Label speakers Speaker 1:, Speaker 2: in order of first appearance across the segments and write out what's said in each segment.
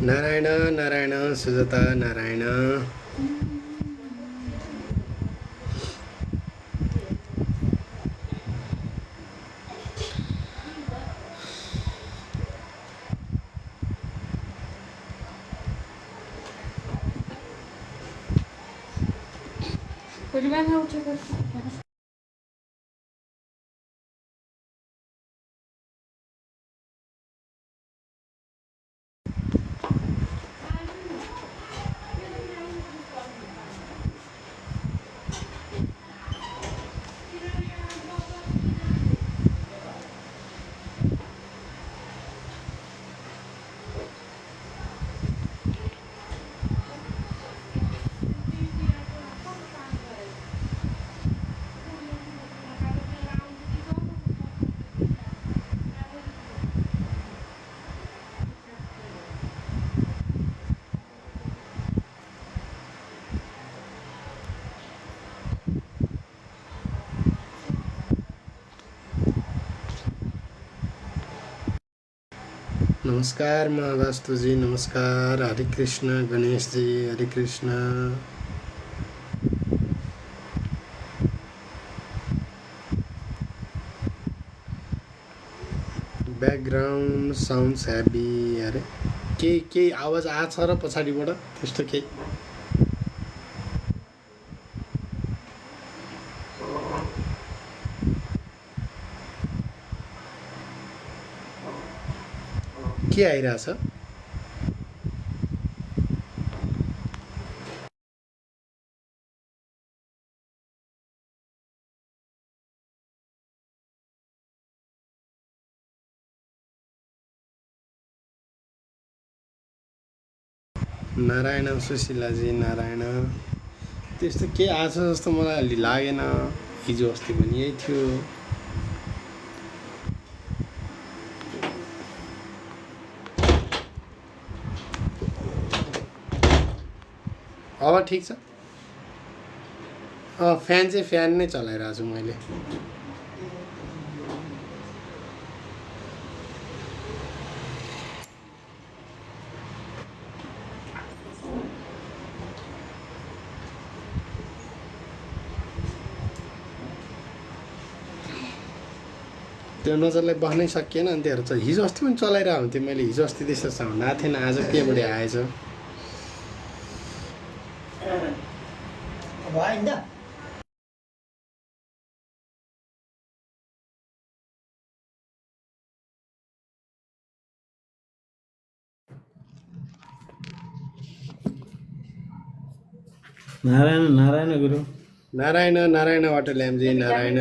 Speaker 1: नारायण नारायण सुजाता नारायण। नमस्कार महावास्तु जी, नमस्कार। हरे कृष्ण गणेश जी, हरे कृष्ण। Background sounds heavy. अरे केही आवाज आछ र पछाडिबाट त्यस्तो केही? के आइरहेछ? नारायण सुशीलाजी, नारायण। त्यस्तो के आछ जस्तो मलाई अलि लागेन। हिजो अस्ति पनि यही थियो। अब ठिक छ। फ्यान चाहिँ फ्यान नै चलाइरहेको छु मैले। त्यो नजरलाई बस्नै सकिएन। अनि त्योहरू चाहिँ हिजो अस्ति पनि चलाइरहेको हुन्थेँ मैले। हिजो अस्ति त्यस्तो साउन्ड आएको थिएन, आज केबाट आएछ?
Speaker 2: नारायण नारायण गुरु,
Speaker 1: नारायण नारायण वाटर ल्याम्जी, नारायण।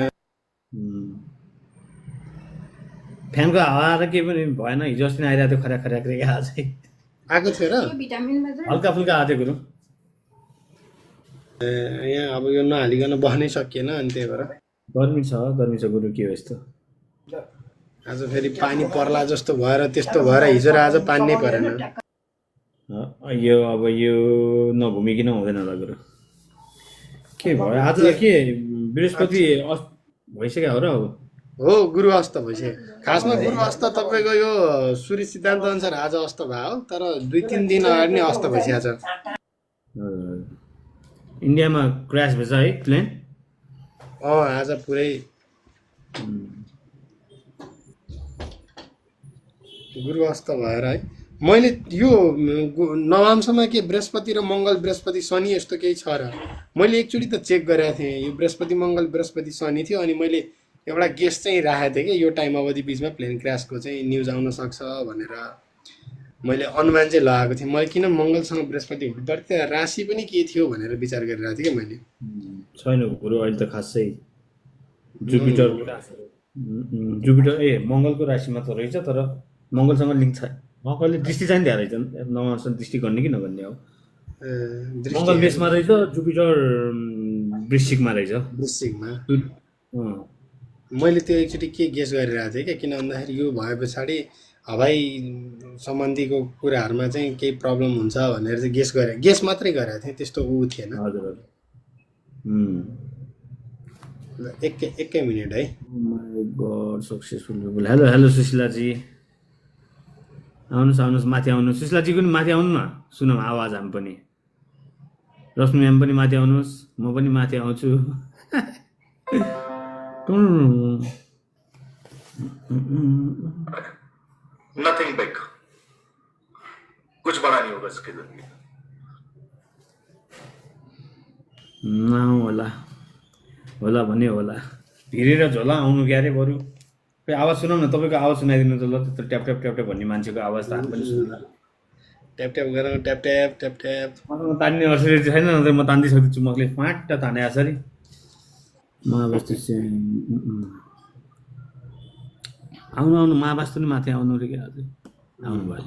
Speaker 2: फ्यानको हावा आएर केही पनि भएन। हिजो अस्ति आइरहेको थियो खर्या खर्या खर्या, आज चाहिँ
Speaker 1: आएको थियो र
Speaker 2: हल्का फुल्का आएको थियो गुरु।
Speaker 1: यहाँ अब यो नहालिकन बस्नै सकिएन। अनि त्यही भएर
Speaker 2: गर्मी छ गुरु, के हो यस्तो?
Speaker 1: आज फेरि पानी पर्ला जस्तो भएर त्यस्तो भएर हिजो र आज पानी नै परेन।
Speaker 2: अब यो नघुमिकन हुँदैन होला गुरु। के भयो आज? के बृहस्पति भइसक्यो हो र?
Speaker 1: हो गुरु अस्त भइसक्यो। खासमा गुरु अस्त तपाईँको यो सूर्य सिद्धान्त अनुसार आज अस्त भयो, तर 2-3 दिन अगाडि नै अस्त भइसकेको छ।
Speaker 2: इन्डियामा क्रास भएछ है प्लेन?
Speaker 1: आज पुरै गुरु अस्त भएर है। मैले यो नवांशमा के बृहस्पति र मङ्गल, बृहस्पति शनि यस्तो केही छ र? मैले एकचोटि त चेक गरेको थिएँ। यो बृहस्पति मङ्गल बृहस्पति शनि थियो। अनि मैले एउटा गेस चाहिँ राखेको थिएँ कि यो टाइम अवधि बिचमा प्लेन क्रासको चाहिँ न्युज आउन सक्छ भनेर मैले अनुमान चाहिँ लगाएको थिएँ। मैले किन मङ्गलसँग बृहस्पति हुनुपर्थ्यो, त्यहाँ राशि पनि के थियो भनेर विचार गरिरहेको थिएँ कि मैले।
Speaker 2: छैन गुरु, अहिले त खासै जुपिटर मङ्गलको राशिमा त रहेछ, तर मङ्गलसँग लिङ्क छ। मङ्गलले दृष्टि चाहिँ दिएर रहेछ, नवांश दृष्टि गर्ने कि नगर्ने हो। मङ्गल मेषमा रहेछ, जुपिटर वृश्चिकमा रहेछ।
Speaker 1: वृश्चिकमा मैले त्यो एकचोटि के गेस गरिरहेको थिएँ क्या, किन भन्दाखेरि यो भए पछाडि हवाई सम्बन्धीको कुराहरूमा चाहिँ केही प्रब्लम हुन्छ भनेर चाहिँ गेस मात्रै गरेको थिएँ, त्यस्तो ऊ थिएन।
Speaker 2: हजुर
Speaker 1: एकै मिनट है।
Speaker 2: सक्सेसफुल। हेलो हेलो सुशीलाजी, आउनुहोस् माथि आउनुहोस् सुशीलाजी पनि माथि आउनु न सुनौँ आवाज हामी पनि रश्मि म्याम पनि माथि आउनुहोस् म पनि माथि आउँछु
Speaker 3: नथिङ बिग कुछ बड़ा नहीं होगा इसकी जिंदगी
Speaker 2: नआउँ होला भने होला भिरेर झोला आउनु क्यारे बरु खोइ आवाज सुनाउँ न तपाईँको आवाज सुनाइदिनु त ल त्यस्तो ट्याप ट्याप ट्याप ट्याप भन्ने मान्छेको आवाज त हामी पनि सुन्नु
Speaker 1: ट्याप ट्याप गरौँ ट्याप ट्याप ट्याप ट्याप
Speaker 2: मसँग तान्ने अवसर छैन न त म तानिदिइसक्छु चुम्मकले फाँट ताने आसरी महावास्तु आउनु महावास्तु नि माथि आउनु रे क्या अझै आउनु भयो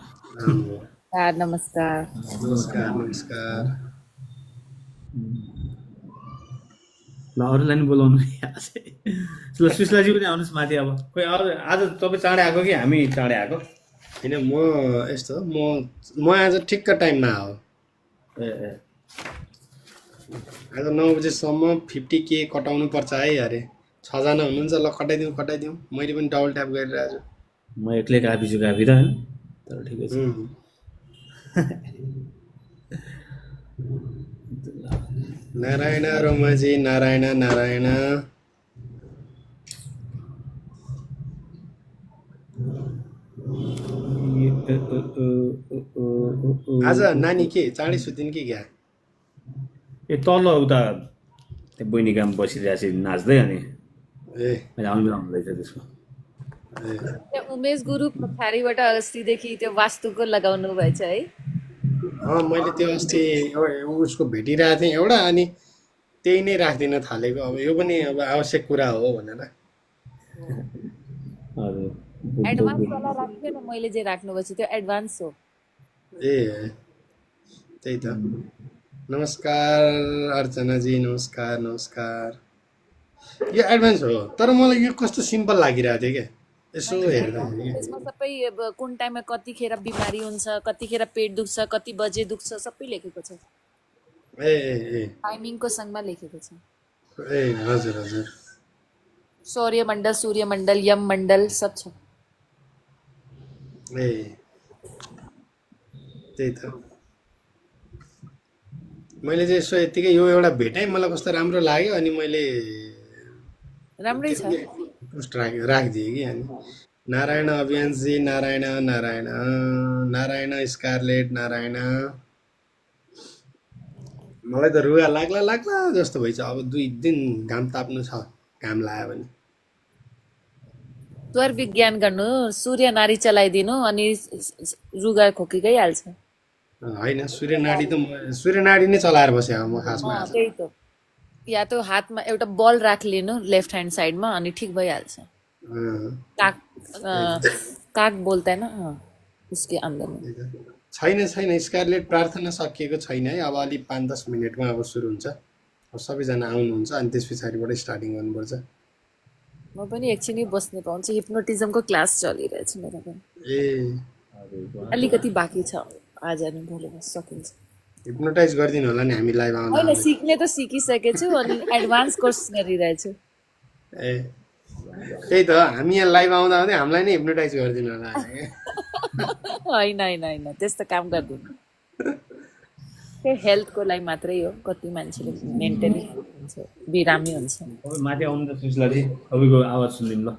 Speaker 4: नमस्कार
Speaker 1: नमस्कार नमस्कार
Speaker 2: ल अरूलाई नि बोलाउनु ल सुशीलाजी पनि आउनुहोस् माथि अब खोइ अरू आज तपाईँ चाँडै आएको कि हामी चाँडै आएको
Speaker 1: होइन म यस्तो म आज ठिक्क टाइममा हो
Speaker 2: ए
Speaker 1: आज 9 बजेसम्म 50K कटाउनु पर्छ है अरे 6 जना हुनुहुन्छ ल कटाइदिउँ मैले पनि डबल ट्याप गरिरहेको
Speaker 2: म एक्लै काफी छु काफी त होइन तर ठिकै छ
Speaker 1: छु नारायण रोमाजी नारायण नारायण आज नानी के चाँडै सुतिन् कि क्या
Speaker 2: ए तल उता त्यो बहिनी काम बसिरहेको छ नाच्दै अनि
Speaker 1: ए
Speaker 2: मैले आउनु आउँदैछ त्यसको
Speaker 4: त्यो उमेश गुरु पथारीबाट अस्तिदेखि त्यो वास्तुको लगाउनु भएछ है
Speaker 1: मैले त्यो अस्ति उसको भेटिरहेको थिएँ एउटा अनि त्यही नै राखिदिन थालेको अब यो पनि अब आवश्यक कुरा हो भनेर
Speaker 2: हजुर
Speaker 4: एडभान्स वाला राख्थेँ न मैले जे राख्नु भएछ त्यो एडभान्स हो
Speaker 1: ए त्यही त नमस्कार अर्चनाजी नमस्कार नमस्कार यो एडभान्स हो तर मलाई यो कस्तो सिम्पल लागिरहेको थियो क्या यसो हेर्दाखेरि
Speaker 4: त्यसमा सबै अब कुन टाइममा कतिखेर बिमारी हुन्छ कतिखेर पेट दुख्छ कति बजे दुख्छ सबै लेखेको छ
Speaker 1: ए ए ए
Speaker 4: टाइमिङको सँगमा लेखेको छ
Speaker 1: ए हजुर हजुर
Speaker 4: सूर्यमण्डल यम मण्डल सब छ
Speaker 1: ए त्यही त मैले चाहिँ यसो यत्तिकै यो एउटा भेटाइ मलाई कस्तो राम्रो लाग्यो अनि मैले
Speaker 4: राम्रै छ
Speaker 1: पोस्ट राखिदिएँ कि अनि नारायण अभियानजी नारायण नारायण नारायण स्कारलेट नारायण मलाई त रुगा लाग्ला जस्तो भइछ अब 2 दिन घाम ताप्नु छ घाम लाग्यो भने
Speaker 4: त्वर विज्ञान गर्नु सूर्य नारी चलाइदिनु अनि रुगा खोकी गइहाल्छ
Speaker 1: होइन सूर्यनाडी नै चलाएर बसेँ अब म खासमा आज।
Speaker 4: त्यही त या त हातमा एउटा बल राखिलिनु लेफ्ट ह्यान्ड साइडमा अनि ठिक भइहाल्छ काक काक बोल्दैन उसके अंदर में
Speaker 1: छैन स्कारलेट प्रार्थना सकिएको छैन है अब अलि 5-10 मिनटमा अब सुरु हुन्छ अब सबैजना आउनुहुन्छ अनि त्यस पछाडिबाट स्टार्टिङ गर्नुपर्छ
Speaker 4: म पनि एकछिनै बस्ने पाउँछु हिप्नोटिजमको क्लास चलिरहेछ मेरो पनि
Speaker 1: ए
Speaker 4: अलिकति बाँकी छ आज अनि भोलि सकिन्छ
Speaker 1: हिप्नोटाइज गरिदिनु होला नि हामी लाइभ आउँदा
Speaker 4: होइन सिक्ने त सिकिसकेछु अनि एडभान्स कोर्स गरिरहेछु
Speaker 1: ए त्यही त हामी यहाँ लाइभ आउँदा आउँदै हामीलाई नै हिप्नोटाइज गरिदिनु होला
Speaker 4: होइन त्यस्तो काम गर्दिनँ त्यो हेल्थको लागि मात्रै हो कति मान्छेले मेन्टली बिरामी हुन्छ
Speaker 2: तपाईँ माथि आउनु त सुशीलाजी तपाईँको आवाज सुनिदिनु ल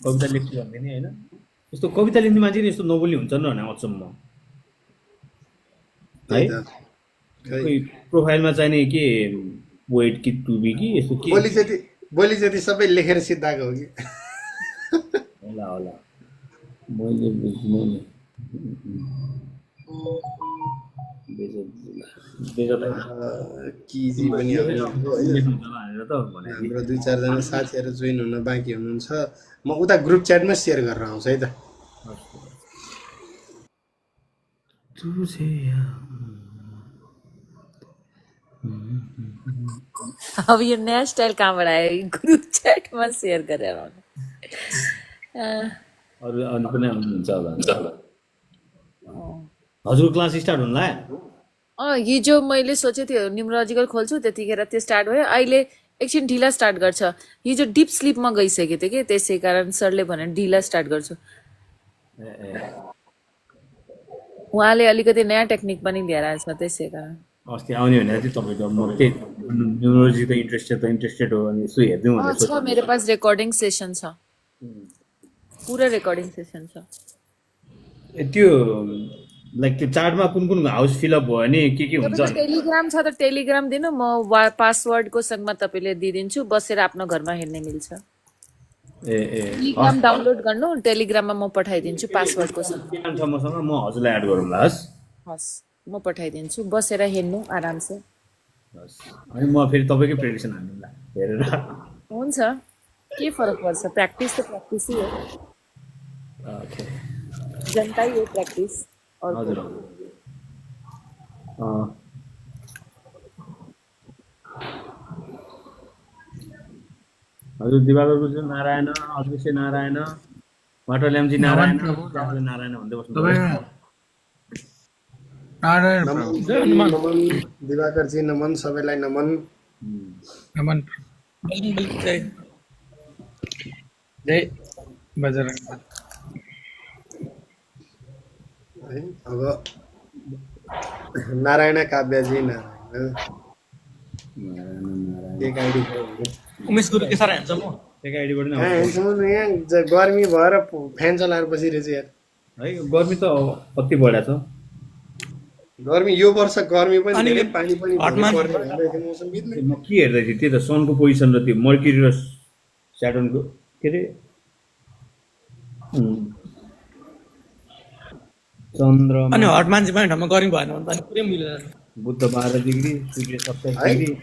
Speaker 2: कविता लेख्छु भन्ने नि होइन यस्तो कविता लेख्ने मान्छे नि यस्तो नबोल्ने हुन्छ नि भने अचम्म है खोइ प्रोफाइलमा चाहिने के पोएट कि टुबी कि यस्तो के
Speaker 1: बोली जति सबै लेखेर सिद्धाएको हो कि
Speaker 2: होला मैले बुझ्ने नि
Speaker 1: किजी पनि अब
Speaker 2: भनेर त भने
Speaker 1: हाम्रो 2-4 जना साथीहरू जोइन हुन बाँकी हुनुहुन्छ म उता ग्रुप च्याटमा सेयर गरेर आउँछु है त
Speaker 4: अब यो नयाँ स्टाइल कहाँबाट आयो ग्रुप च्याटमा सेयर गरेर आउनु
Speaker 2: अरू अरू पनि आउनुहुन्छ होला हजुर क्लास स्टार्ट हुनुला
Speaker 4: हिजो मैले सोचेको थियो न्युमरोलोजिकल खोल्छु त्यतिखेर त्यो स्टार्ट भयो अहिले एकछिन ढिला स्टार्ट गर्छ हिजो डिप स्लिपमा गइसकेको थियो कि त्यसै कारण सरले भने ढिला स्टार्ट गर्छु उहाँले अलिकति नयाँ टेक्निक पनि लिएर आएछ त्यसै कारण
Speaker 2: अस्ति आउने भनेर चाहिँ तपाईँको म त्यही न्युमरोलोजी त इन्ट्रेस्टेड हो अनि यसो हेरिदिउँ भनेर
Speaker 4: छ मेरो पास रेकर्डिङ सेसन छ पुरा रेकर्डिङ सेसन छ
Speaker 2: त्यो लाइक त्यो चार्टमा कुन कुन हाउस फिलअप भयो भने के हुन्छ
Speaker 4: तपाईँको टेलिग्राम छ त टेलिग्राम दिनु म पासवर्डको सँगमा तपाईँले दिइदिन्छु बसेर आफ्नो घरमा हेर्ने मिल्छ टेलिग्राम डाउनलोड गर्नु टेलिग्राममा म पठाइदिन्छु पासवर्डको सँग
Speaker 2: छ मसँग म हजुरलाई एड गरौँला
Speaker 4: हस् म पठाइदिन्छु बसेर हेर्नु आरामसे
Speaker 2: अनि म फेरि तपाईँकै प्रेडिक्सन हाल्नुला हेरेर
Speaker 4: हुन्छ के फरक पर्छ प्र्याक्टिस त प्र्याक्टिसै हो
Speaker 2: ओके
Speaker 4: जनतै हो प्र्याक्टिस
Speaker 2: हजुर हजुर दिवाकर गुरुङ नारायण अदृश्य नारायण वाटर ल्याम्ची नारायण नारायण भन्दै बस्नु
Speaker 1: नमन दिवाकरजी नमन सबैलाई नमन
Speaker 5: जय बजरंग
Speaker 1: है अब नारायण काव्यजी नारायण एक आइडी
Speaker 5: उमेश गुरु के साह्रो ह्यान्डसम हो
Speaker 2: एक आइडीबाट नै
Speaker 1: यहाँ गर्मी भएर फ्यान चलाएर बसिरहेछ यार
Speaker 2: है गर्मी त कति बढाएको छ
Speaker 1: गर्मी यो वर्ष गर्मी पनि धेरै पानी पनि
Speaker 5: हटमा
Speaker 1: पर्ने भइरहेको मौसम बित्दै
Speaker 2: म के हेर्दै थिएँ त्यही त सनको पोजिसन र त्यो मर्क्युरी र स्याटर्नको के अरे चन्द्र
Speaker 5: अनि हट मान्छे पनि ठाउँमा गर्मी भएन भने त अनि पुरै मिलेर
Speaker 2: बुध 12 डिग्री सूर्य 27 डिग्री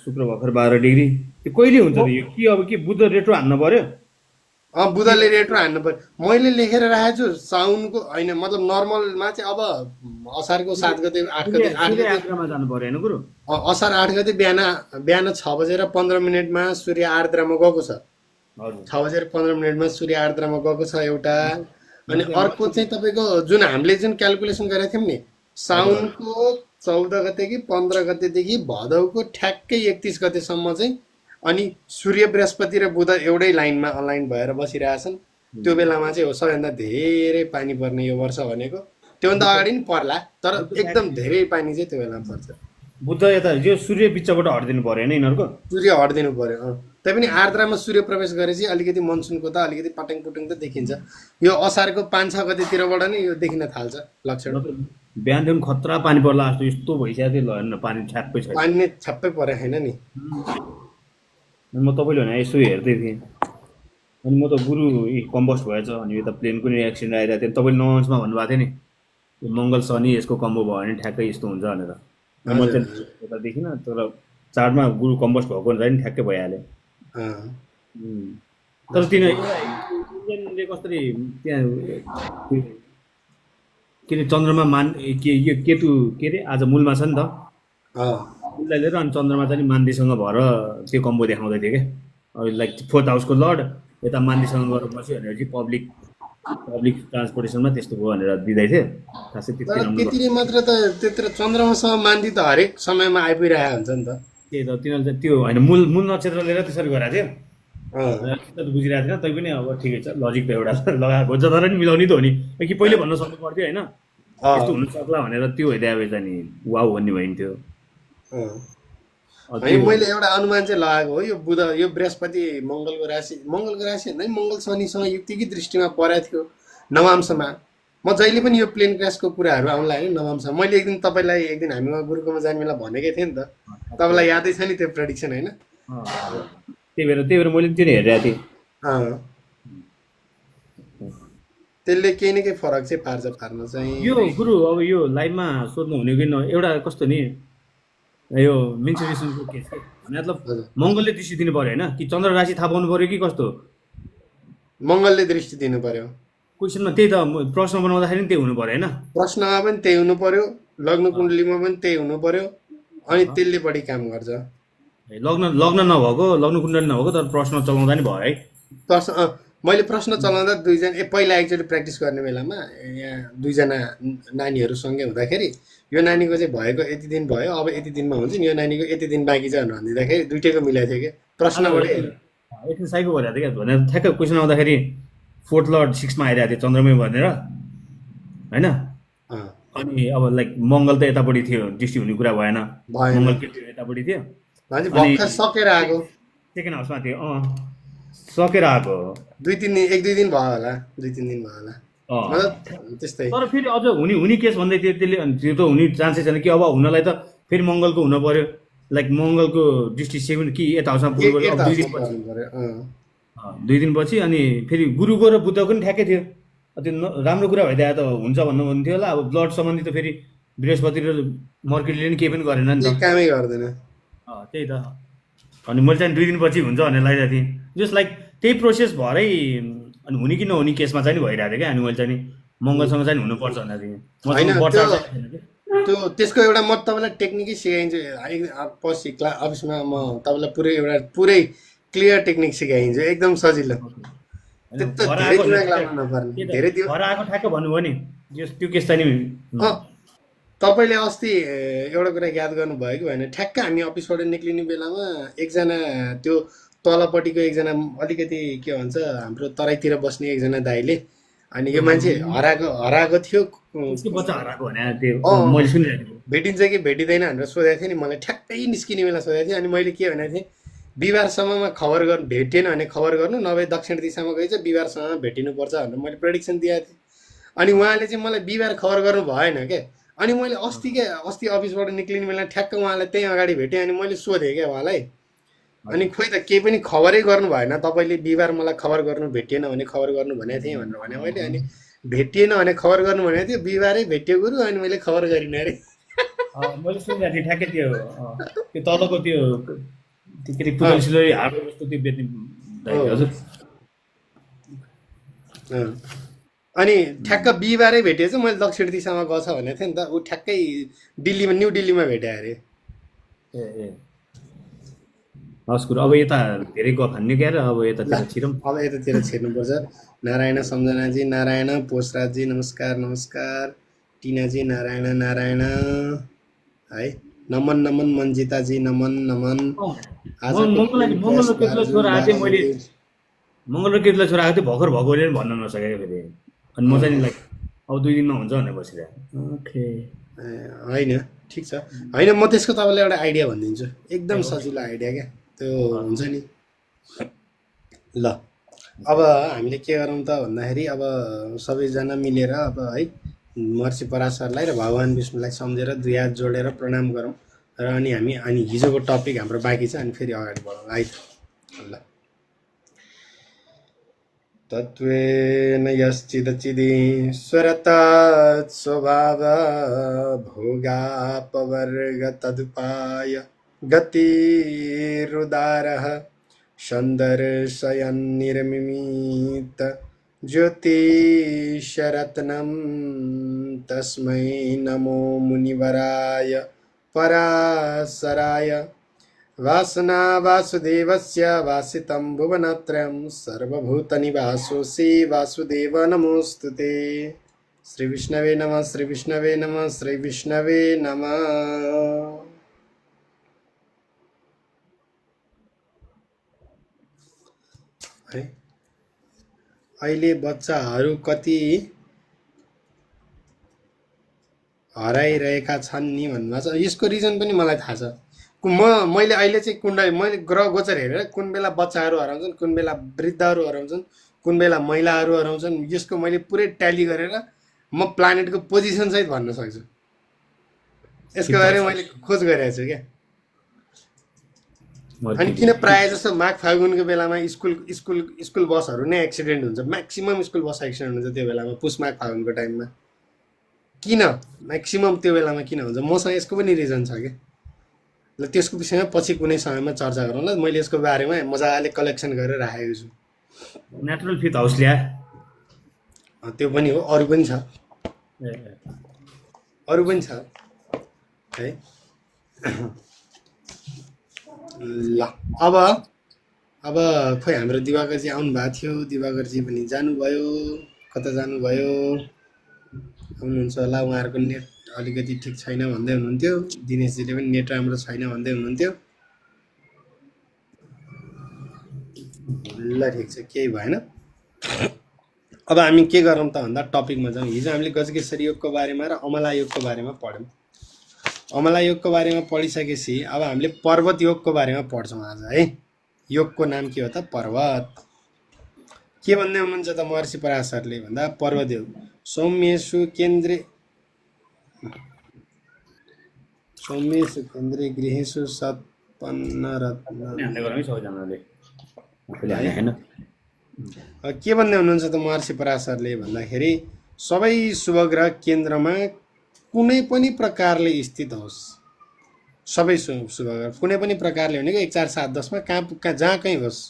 Speaker 2: शुक्र भर्खर 12 डिग्री त्यो कहिले हुन्छ त यो के अब के बुध रेट्रो हान्न पर्यो
Speaker 1: बुधले रेट्रो हान्नु पर्यो मैले लेखेर राखेको छु साउनको होइन मतलब नर्मलमा चाहिँ अब असारको 7 गते 8 गते 8 गते
Speaker 2: यात्रामा जानु पर्यो हैन गुरु
Speaker 1: असार 8 गते बिहान 6:15 सूर्य आर्द्रामा गएको छ
Speaker 2: हजुर
Speaker 1: 6:15 सूर्य आर्द्रामा गएको छ एउटा अनि अर्को चाहिँ तपाईको जुन हामीले जुन क्याल्कुलेसन गरेका थियौं नि साउनको 14 गते कि 15 गतेदेखि भदौको ठ्याक्कै 31 गतेसम्म चाहिँ अनि सूर्य बृहस्पति र बुध एउटै लाइनमा अलाइन भएर बसिरहेछन् त्यो बेलामा चाहिँ हो सबैभन्दा धेरै पानी पर्ने यो वर्ष भनेको त्योभन्दा अगाडि नि पर्ला तर एकदम धेरै पानी चाहिँ त्यो बेलामा पर्छ
Speaker 2: बुध यता यो सूर्य बिचबाट हट्दिनु पर्यो हैन यिनीहरुको
Speaker 1: सूर्य हट्दिनु पर्यो तैपनि आर्द्रामा सूर्य प्रवेश गरेपछि अलिकति मनसुनको त अलिकति पटङ पुटङ त देखिन्छ यो असारको 5-6 गतेतिरबाट नै यो देखिन थाल्छ लक्षण
Speaker 2: बिहानदेखि खतरा पानी पर्ला जस्तो यस्तो भइसक्यो त्यो ल पानी छ्याप्पै छ
Speaker 1: पानी नै छ्याप्पै परे हैन नि
Speaker 2: म तपाईले भने यसो हेर्दै थिएँ अनि म त गुरु कम्बस्ट भएछ अनि यो त प्लेनको नि एक्सिडेन्ट आइरहेको थियो तपाईले नोन्समा भन्नुभएको थियो नि यो मङ्गल शनि यसको कम्बो भयो भने ठ्याक्कै यस्तो हुन्छ भनेर म चाहिँ यता देखिनँ तर चार्टमा गुरु कम्बस्ट भएको हुन्छ नि ठ्याक्कै भइहाल्यो तर तिनीहरूले कसरी त्यहाँ के अरे चन्द्रमा के यो केतु के अरे आज मूलमा छ नि त उसलाई लिएर अनि चन्द्रमा चाहिँ मान्दिसँग भएर त्यो कम्बो देखाउँदै थियो क्या अब लाइक 4th हाउसको लर्ड यता मान्दिसँग गएर बस्यो भनेर चाहिँ पब्लिक ट्रान्सपोर्टेसनमा त्यस्तो भयो भनेर दिँदै थियो खासै
Speaker 1: त्यति मात्र त त्यत्र चन्द्रमासँग मान्दी त हरेक समयमा आइपुगिरहेको हुन्छ नि त
Speaker 2: त्यही त तिनीहरूले त्यो होइन मूल नक्षत्र लिएर त्यसरी गरेको थियो बुझिरहेको थिएन तै पनि अब ठिकै छ लजिक त एउटा लगाएको हुन्छ तर नि मिलाउने त हो नि कि पहिले भन्न सक्नु पर्थ्यो होइन यस्तो हुन सक्ला भनेर त्यो भइदिएपछि त नि वाउ भन्ने भइन्थ्यो
Speaker 1: मैले एउटा अनुमान चाहिँ लगाएको हो यो बुध यो बृहस्पति मङ्गलको राशि भन्दा मङ्गल शनिसँग युक्तिकै दृष्टिमा परेको थियो नवांशमा म जहिले पनि यो प्लेन क्रासको कुराहरू आउन लाग्यो नवांशमा मैले एक दिन तपाईँलाई एक दिन हामी गुरुकोमा जाने बेला भनेकै थिएँ नि त तपाईँलाई यादै छ नि त्यो प्रेडिक्सन होइन
Speaker 2: त्यही भएर मैले त्यो हेरिरहेको थिएँ
Speaker 1: त्यसले केही न केही फरक चाहिँ पार्न चाहिँ
Speaker 2: यो गुरु अब यो लाइभमा सोध्नु हुने कि एउटा कस्तो नि यो मेन्सुरेसनको केस के मतलब मङ्गलले दृष्टि दिनु पर्यो होइन कि चन्द्र राशि थाहा पाउनु पर्यो कि कस्तो
Speaker 1: मङ्गलले दृष्टि दिनु पर्यो
Speaker 2: क्वेसनमा त्यही त प्रश्न बनाउँदाखेरि त्यही हुनु पर्यो होइन
Speaker 1: प्रश्नमा पनि त्यही हुनु पर्यो लग्न कुण्डलीमा पनि त्यही हुनु पर्यो अनि त्यसले बढी काम गर्छ
Speaker 2: लग्न नभएको लग्न कुण्डली नभएको तर प्रश्न चलाउँदा नि भयो है
Speaker 1: प्रश्न मैले प्रश्न चलाउँदा दुईजना पहिला एकचोटि प्र्याक्टिस गर्ने बेलामा यहाँ दुईजना नानीहरूसँगै हुँदाखेरि यो नानीको चाहिँ भएको यति दिन भयो अब यति दिनमा हुन्छ नि यो नानीको यति दिन बाँकी छ भनेर भनिदिँदाखेरि दुइटैको मिलाएको थियो क्या प्रश्नबाटै
Speaker 2: एकदिन साइको गरेको थियो क्या भनेर ठ्याक्कै क्वेसन आउँदाखेरि फोर्थ लर्ड 6 मा आइरहेको थियो चन्द्रमै भनेर होइन।
Speaker 1: अँ,
Speaker 2: अनि अब लाइक मङ्गल त यतापट्टि थियो, दृष्टि हुने कुरा भएन।
Speaker 1: भएन।
Speaker 2: मङ्गल यतापट्टि थियो,
Speaker 1: मान्छे
Speaker 2: अनि
Speaker 1: भर्खर सकेर आएको
Speaker 2: सेकेन्ड हाउसमा थियो। सकेर आएको हो।
Speaker 1: 1-2 दिन भयो होला, 2-3 दिन भयो होला, मतलब त्यस्तै।
Speaker 2: तर फेरि अझ हुने केस भन्दै थियो त्यसले, अनि त्यो त हुने चान्सेस छैन कि अब हुनलाई त फेरि मङ्गलको हुन पर्यो, लाइक मङ्गलको दृष्टि 7 कि 8 हाउसमा पुग्नु पर्यो। अब 2 दिनपछि,
Speaker 1: पर्यो, अँ।
Speaker 2: 2 दिनपछि अनि फेरि गुरुको र बुधको पनि ठ्याक्कै थियो। त्यो राम्रो कुरा भइदिए त हुन्छ भन्नुहुन्थ्यो होला। अब ब्लड सम्बन्धी त फेरि बृहस्पति र मर्क्युरीले नि केही पनि गरेन नि त।
Speaker 1: केही कामै गर्दैन।
Speaker 2: त्यही त। अनि मैले चाहिँ 2 दिनपछि हुन्छ भनेर लगाइरहेको थिएँ, जस्ट लाइक त्यही प्रोसेस भएरै अनि हुने कि नहुने केसमा चाहिँ नि भइरहेको थियो क्या। अनि मैले चाहिँ नि मङ्गलसँग चाहिँ हुनुपर्छ भनेर थिएँ।
Speaker 1: होइन,
Speaker 2: मसँग वर्षा
Speaker 1: त्यो त्यसको एउटा म तपाईँलाई टेक्निकै सिकाइदिन्छु। पछि अफिसमा म तपाईँलाई पुरै क्लियर टेक्निक सिकाइदिन्छु, एकदम सजिलो। त्यस्तो धेरै दिमाग लाग्नु नपर्ने, धेरै दिमाग।
Speaker 2: भएर आएको ठ्याक्क भन्नुभयो नि, त्यो केस चाहिँ नि
Speaker 1: तपाईँले अस्ति एउटा कुरा याद गर्नुभयो कि भएन, ठ्याक्क हामी अफिसबाट निक्लिने बेलामा एकजना त्यो तलपट्टिको एकजना अलिकति के भन्छ हाम्रो तराईतिर बस्ने एकजना दाइले, अनि यो मान्छे हराएको थियो,
Speaker 2: उसको बच्चा हराएको भने त्यो मैले सुनिरहेको थिएँ।
Speaker 1: भेटिन्छ कि भेटिँदैन भनेर सोधेको थिएँ नि, मलाई ठ्याक्कै निस्किने बेला सोधेको थिएँ। अनि मैले के भनेको थिएँ, बिहिबारसम्ममा खबर गर्नु, भेटेन भने खबर गर्नु, नभए दक्षिण दिशामा गइछ बिहिबारसम्ममा भेटिनुपर्छ भनेर मैले प्रेडिक्सन दिएको थिएँ। अनि उहाँले चाहिँ मलाई बिहिबार खबर गर्नु भएन क्या। अनि मैले अस्ति अफिसबाट निक्लिने बेला ठ्याक्क उहाँलाई त्यहीँ अगाडि भेटेँ। अनि मैले सोधेँ क्या उहाँलाई, अनि खोइ त केही पनि खबरै गर्नु भएन, तपाईँले बिहिबार मलाई खबर गर्नु, भेटिएन भने खबर गर्नु भनेको थिएँ भनेर भने मैले। अनि भेटिएन भने खबर गर्नु भनेको थियो, बिहिबारै भेट्यो गुरु, अनि मैले खबर गरिनँ अरे।
Speaker 2: मैले सुनिरहेको थिएँ ठ्याक्कै त्यो तलको त्यो के अरे पुतल सिलरी हार्डवेयर जस्तो त्यो बेच्ने हजुर।
Speaker 1: अनि ठ्याक्क बिहिबारै भेटेछ, मैले दक्षिण दिशामा गछ भनेको थिएँ नि त। ऊ ठ्याक्कै दिल्लीमा, न्यू दिल्लीमा भेटेँ अरे।
Speaker 2: हस् गुरु, अब यता धेरै गफ हान्ने क्या, अब यतातिर छिरौँ।
Speaker 1: अब यतातिर छिर्नुपर्छ। नारायण सम्झनाजी, नारायण पोषराजजी, नमस्कार नमस्कार। टिनाजी, नारायण नारायण है, नमन नमन। मन्जिताजी, नमन नमन।
Speaker 2: मङ्गल र केतुलाई छोरा आएको थियो, भर्खर भएकोले पनि भन्न नसकेको फेरि। अनि म चाहिँ लाइक अब 2 दिनमा हुन्छ भनेर बसिरहेको। ओके,
Speaker 1: होइन ठिक छ। होइन, म त्यसको तपाईँलाई एउटा आइडिया भनिदिन्छु, एकदम सजिलो आइडिया क्या त्यो हुन्छ नि। ल अब हामीले के गरौँ त भन्दाखेरि, अब सबैजना मिलेर अब है महर्षि पराशरलाई र भगवान् विष्णुलाई सम्झेर 2 हात जोडेर प्रणाम गरौँ। र अनि हिजोको टपिक हाम्रो बाँकी छ, अनि फेरि अगाडि बढौँ है त। ल तत्त्वेन यश्चिदचिदीश्वरतात् स्वभाव भोगापवर्ग तदुपाय गतिरुदारः सन्दर्शयन्निर्मिमीत ज्योतिषरत्नं तस्मै नमो मुनिवराय पराशराय। वासना वासुदेवस्य वासितं भुवनत्रयं सर्वभूतनिवासोऽसि वासुदेव नमोऽस्तुते। श्री विष्णवे नमः, श्री विष्णवे नमः, श्री विष्णवे नमः। है अहिले बच्चाहरू कति हराइरहेका छन् नि भन्नुभएको छ। यसको रिजन पनि मलाई थाहा छ। मैले अहिले चाहिँ मैले ग्रह गोचर हेरेर कुन बेला बच्चाहरू हराउँछन्, कुन बेला वृद्धहरू हराउँछन्, कुन बेला महिलाहरू हराउँछन्, यसको मैले पुरै ट्याली गरेर म प्लानेटको पोजिसन सहित भन्न सक्छु। यसको बारेमा मैले खोज गरेको छु क्या। अनि किन प्रायः जस्तो माघ फागुनको बेलामा स्कुल बसहरू नै एक्सिडेन्ट हुन्छ, म्याक्सिमम् स्कुल बस एक्सिडेन्ट हुन्छ त्यो बेलामा, पुस माघ फागुनको टाइममा। किन म्याक्सिमम् त्यो बेलामा किन हुन्छ, मसँग यसको पनि रिजन छ क्या। ल त्यसको विषयमा पछि कुनै समयमा चर्चा गरौँ ल। मैले यसको बारेमा मजाले कलेक्सन गरेर राखेको छु।
Speaker 2: नेचुरल 5th हाउस ल्या,
Speaker 1: त्यो पनि हो, अरू पनि छ, अरू पनि छ है। ल अब खोइ हाम्रो दिवाकरजी आउनु भएको थियो, दिवाकरजी पनि जानुभयो, कता जानुभयो आउनुहुन्छ होला। उहाँहरूको नेट अलिकति ठिक छैन भन्दै हुनुहुन्थ्यो, दिनेशजीले पनि नेट राम्रो छैन भन्दै हुनुहुन्थ्यो। ल ठिक छ, केही भएन। अब हामी के गरौँ त भन्दा टपिकमा जाउँ। हिजो हामीले गजकेसरी योगको बारेमा र अमला योगको बारेमा पढ्यौँ। अमला योगको बारेमा पढिसकेपछि अब हामीले पर्वत योगको बारेमा पढ्छौँ आज है। योगको नाम के हो त? पर्वत। के भन्दै हुनुहुन्छ त महर्षि पराशरले भन्दा पर्वत योग सौम्येषु केन्द्रे गृहेषु सत्पन्न रत्न।
Speaker 2: हान्ने गरौँ है सबैजनाले, आफूले हाने होइन।
Speaker 1: के भन्दै हुनुहुन्छ त महर्षि पराशरले भन्दाखेरि सबै शुभग्रह केन्द्रमा कुनै पनि प्रकारले स्थित होस्। सबै शुभग्रह कुनै पनि प्रकारले भनेको 1 4 7 10 मा कहाँ जहाँ कहीँ होस्,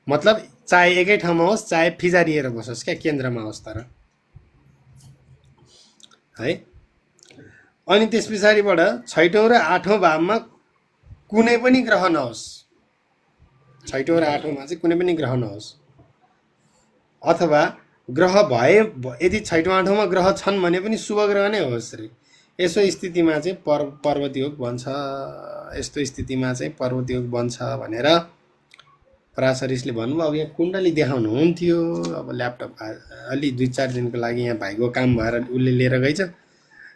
Speaker 1: मतलब चाहे एकै ठाउँमा होस् चाहे फिजारिएर बसोस् क्या, केन्द्रमा होस् तर है। अनि त्यस पछाडिबाट 6औं र 8औं भावमा कुनै पनि ग्रह नहोस्। 6औं र 8औंमा चाहिँ कुनै पनि ग्रह नहोस्, अथवा ग्रह भए यदि 6औं 8औंमा ग्रह छन् भने पनि शुभ ग्रह नै होस् रे। यसो स्थितिमा चाहिँ पर्वत योग बन्छ। यस्तो स्थितिमा चाहिँ पर्वत योग बन्छ भनेर पराशरीले भन्नुभयो। अब यहाँ कुण्डली देखाउनु हुन्थ्यो, अब ल्यापटप अलि 2-4 दिनको लागि यहाँ भाइको काम भएर उसले लिएर गइछ,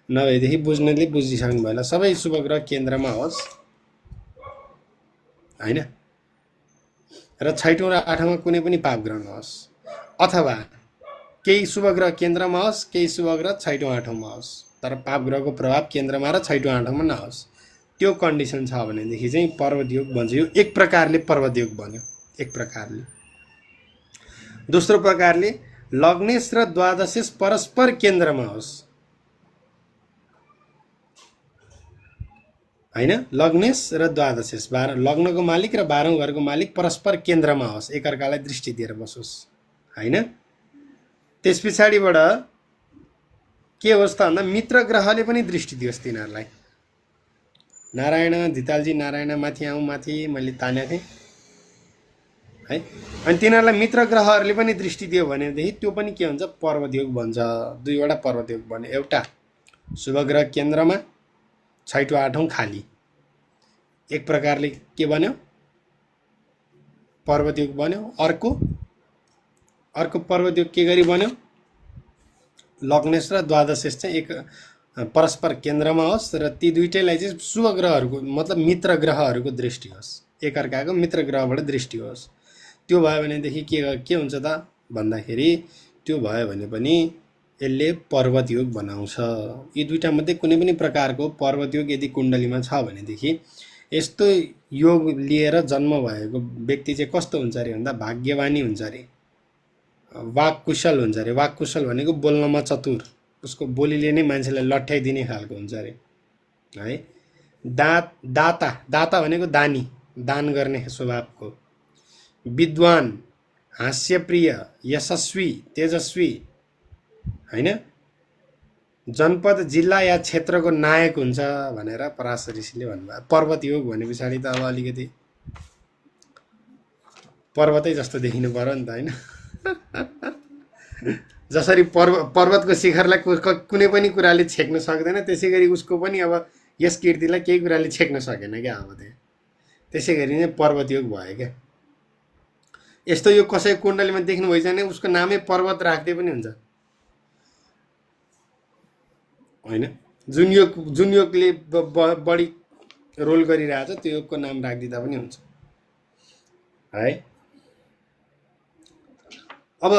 Speaker 1: नभएदेखि बुझ्नेले बुझिसक्नु भयो। सबै शुभ ग्रह केन्द्रमा होस् होइन, र 6औं र 8औंमा कुनै पनि पाप ग्रह नहोस्, अथवा केही शुभ ग्रह केन्द्रमा होस् केही शुभ ग्रह 6औं 8औंमा होस्, तर पाप ग्रहको प्रभाव केन्द्रमा र 6औं 8औंमा नहोस्। त्यो कन्डिसन छ भनेदेखि चाहिँ पर्वत योग बन्छ। यो एक प्रकारले पर्वत योग बन्यो, एक प्रकारले। दोस्रो प्रकारले लग्नेश र द्वादशेश परस्पर केन्द्रमा होस् होइन। लग्नेश र द्वादशेश 12 लग्नको मालिक र 12औं घरको मालिक परस्पर केन्द्रमा होस्, एकअर्कालाई दृष्टि दिएर बसोस् होइन। त्यस पछाडिबाट के होस् त भन्दा मित्र ग्रहले पनि दृष्टि दियोस् तिनीहरूलाई। नारायण धितालजी नारायण माथि आउँ माथि मैले तानेको थिएँ है। अनि तिनीहरूलाई मित्र ग्रहहरूले पनि दृष्टि दियो भनेदेखि त्यो पनि के हुन्छ? पर्वत योग बन्छ। 2वटा पर्वत योग बन्यो। एउटा शुभ ग्रह केन्द्रमा 6औं 8औं खाली, एक प्रकारले के बन्यो? पर्वत योग बन्यो। अर्को पर्वत योग के गरी बन्यो? लग्नेश र द्वादशेश चाहिँ एक परस्पर केन्द्रमा होस् र ती दुईटैलाई चाहिँ शुभ ग्रहहरूको मतलब मित्र ग्रहहरूको दृष्टि होस्, एकअर्काको मित्र ग्रहबाट दृष्टि होस्। त्यो भयो भनेदेखि के हुन्छ त भन्दाखेरि त्यो भयो भने पनि यसले पर्वत योग बनाउँछ। यी दुईटा मध्ये कुनै पनि प्रकारको पर्वत योग यदि कुण्डलीमा छ भनेदेखि यस्तो योग लिएर जन्म भएको व्यक्ति चाहिँ कस्तो हुन्छ अरे भन्दा भाग्यवानी हुन्छ अरे, वाक्कुशल हुन्छ अरे। वाक्कुशल भनेको बोल्नमा चतुर, उसको बोलीले नै मान्छेलाई लट्याइदिने खालको हुन्छ अरे है। दाता भनेको दानी, दान गर्ने स्वभावको। विद्वान, हास्यप्रिय, यशस्वी, तेजस्वी होइन। जनपद जिल्ला या क्षेत्रको नायक हुन्छ भनेर पराशरीले भन्नुभयो। पर्वत योग भने पछाडि त अब अलिकति पर्वतै जस्तो देखिनु पर्यो नि त होइन। जसरी पर्वतको शिखरलाई कुनै पनि कुराले छेक्न सक्दैन, त्यसै गरी उसको पनि अब यस कीर्तिलाई केही कुराले छेक्न सकेन क्या। अब त्यसै गरी नै पर्वत योग भयो क्या। यस्तो यो कसैको कुण्डलीमा देख्नु भएछ भने उसको नामै पर्वत राख्दै पनि हुन्छ होइन। जुन योगले बढी रोल गरिरहेछ त्यो योगको नाम राखिदिँदा पनि हुन्छ है। अब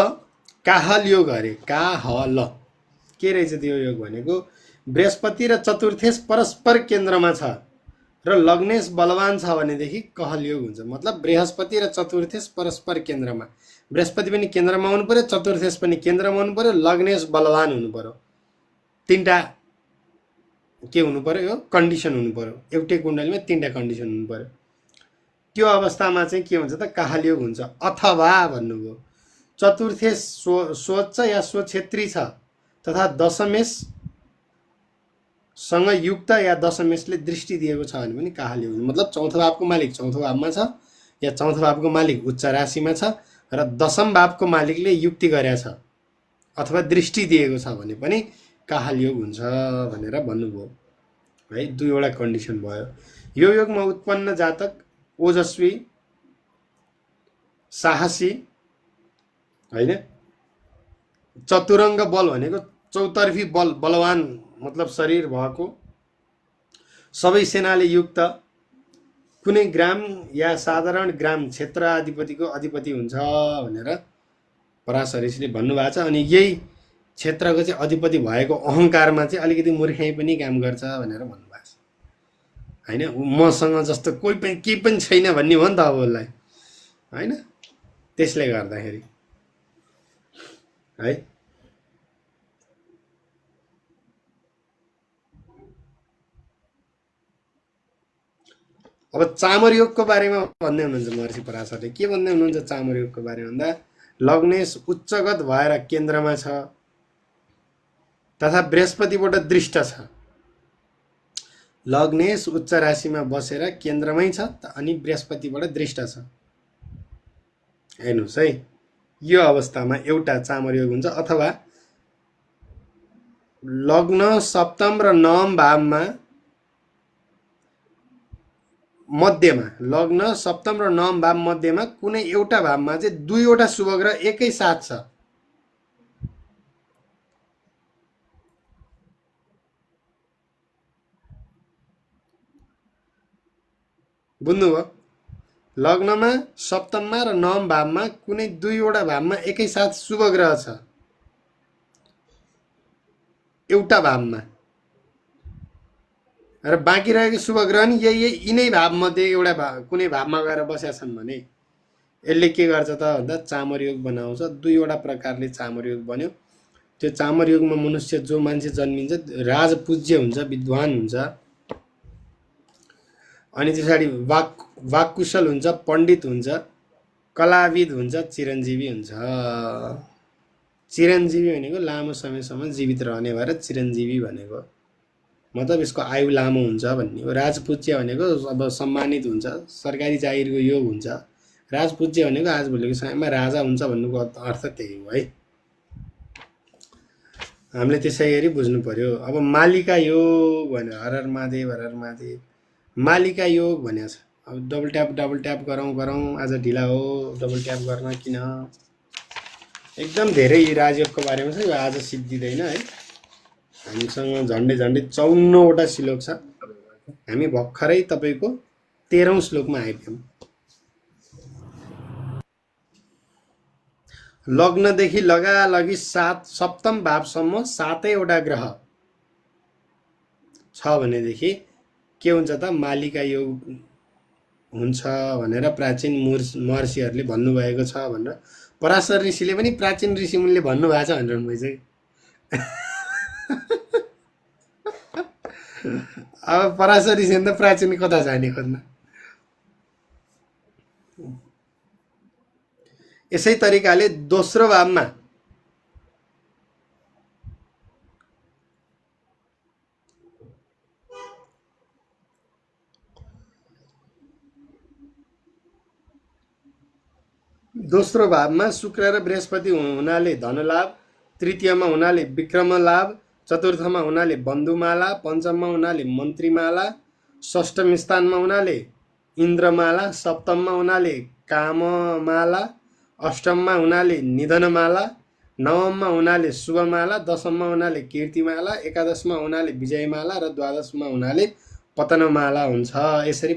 Speaker 1: काहल योग अरे, काहल के रहेछ त्यो योग भनेको? बृहस्पति र चतुर्थेश परस्पर केन्द्रमा छ र लग्नेश बलवान छ भनेदेखि कहल योग हुन्छ। मतलब बृहस्पति र चतुर्थेश परस्पर केन्द्रमा, बृहस्पति पनि केन्द्रमा हुनु पर्यो, चतुर्थेश पनि केन्द्रमा हुनु पर्यो, लग्नेश बलवान हुनु पर्यो। 3टा के हुनु पर्यो? यो कन्डिसन हुनु पर्यो। एउटै कुण्डलीमा 3टा कन्डिसन हुनु पर्यो। त्यो अवस्थामा चाहिँ के हुन्छ त? काहल योग हुन्छ। अथवा भन्नुभयो चतुर्थेश स्वच्छ या स्वक्षेत्री छ तथा दशमेश सँग युक्त या दशमेशले दृष्टि दिएको छ भने पनि काहल योग। मतलब चौथो भावको मालिक चौथो भावमा छ या चौथो भावको मालिक उच्च राशिमा छ र दशम भावको मालिकले युक्ति गरेको छ अथवा दृष्टि दिएको छ भने पनि काहल योग हुन्छ भनेर भन्नुभयो है। 2वटा कन्डिसन भयो। यो योगमा उत्पन्न जातक ओजस्वी, साहसी होइन, चतुरङ्ग बल भनेको चौतर्फी बल, बलवान मतलब शरीर भएको, सबै सेनाले युक्त, कुनै ग्राम या साधारण ग्राम क्षेत्र अधिपतिको अधिपति हुन्छ भनेर पराशर ऋषिले भन्नुभएको छ। अनि यही क्षेत्रको चाहिँ अधिपति भएको अहङ्कारमा चाहिँ अलिकति मूर्खाइ पनि काम गर्छ भनेर भन्नुभएको छ होइन। मसँग जस्तो कोही पनि केही पनि छैन भन्ने हो नि त अब उसलाई होइन। त्यसले गर्दाखेरि है अब चामर योगको बारेमा भन्दै हुनुहुन्छ महर्षि पराशरले। के भन्दै हुनुहुन्छ चामर योगको बारेमा भन्दा, लग्नेश उच्चगत भएर केन्द्रमा छ तथा बृहस्पतिबाट दृष्ट छ। लग्नेश उच्च राशिमा बसेर केन्द्रमै छ अनि बृहस्पतिबाट दृष्ट छ। हेर्नुहोस् है, यो अवस्थामा एउटा चामर योग हुन्छ। अथवा लग्न सप्तम र नवम भावमा मध्यमा, लग्न सप्तम र नवम भाव मध्यमा कुनै एउटा भावमा चाहिँ दुईवटा शुभ ग्रह एकै साथ छ। बुझ्नुभयो? लग्नमा सप्तममा र नवम भावमा कुनै दुईवटा भावमा एकै साथ शुभ ग्रह छ एउटा भावमा, र बाँकी रहेको शुभ ग्रह नि यिनै भावमध्ये एउटा कुनै भावमा गएर बसेका छन् भने यसले के गर्छ त भन्दा चामर योग बनाउँछ। दुईवटा प्रकारले चामर योग बन्यो। त्यो चामर योगमा मनुष्य जो मान्छे जन्मिन्छ राजपूज्य हुन्छ, विद्वान हुन्छ, अनि त्यसपछि वाक्कुशल हुन्छ, पण्डित हुन्छ, कलाविद हुन्छ, चिरञ्जीवी हुन्छ। चिरञ्जीवी भनेको लामो समयसम्म जीवित रहने भएर चिरञ्जीवी भनेको मतलब यसको आयु लामो हुन्छ भन्ने हो। राजपूज्य भनेको अब सम्मानित हुन्छ, सरकारी जागिरको योग हुन्छ। राजपूज्य भनेको आज भोलिको समयमा राजा हुन्छ भन्नुको अर्थ त्यही हो है। हामीले त्यसै गरी बुझ्नु पर्यो। अब मालिका योग भने हर महादेव हर महादेव, मालिका योग भनेको छ। अब डबल ट्याप गरौँ आज ढिला हो, डबल ट्याप गर्न किन। एकदम धेरै राजयोगको बारेमा छ, यो आज सिद्धिँदैन है। हामीसँग झन्डै 54वटा श्लोक छ। हामी भर्खरै तपाईँको 13औं श्लोकमा आइपुग्यौँ। लग्नदेखि लगालगी सप्तम भावसम्म 7वटा ग्रह छ भनेदेखि के हुन्छ त मालिका योग हुन्छ भनेर प्राचीन महर्षिहरूले भन्नुभएको छ भनेर पराशर ऋषिले पनि प्राचीन ऋषिमुनिले भन्नुभएको छ भनेर मैले चाहिँ अब पराशर ऋषि त प्राचीन कथा जाने खोज्न। यसै तरिकाले दोस्रो भावमा शुक्र र बृहस्पति हुनाले धनलाभ, तृतीयमा हुनाले विक्रम लाभ, चतुर्थमा हुनाले बन्धुमाला, पञ्चममा हुनाले मन्त्रीमाला, षष्ठम स्थानमा हुनाले इन्द्रमाला, सप्तममा हुनाले काममाला, अष्टममा हुनाले निधनमाला, नवममा हुनाले शुभमाला, दशममा हुनाले कीर्तिमाला, एकादशमा हुनाले विजयमाला र द्वादशमा हुनाले पतनमाला हुन्छ। यसरी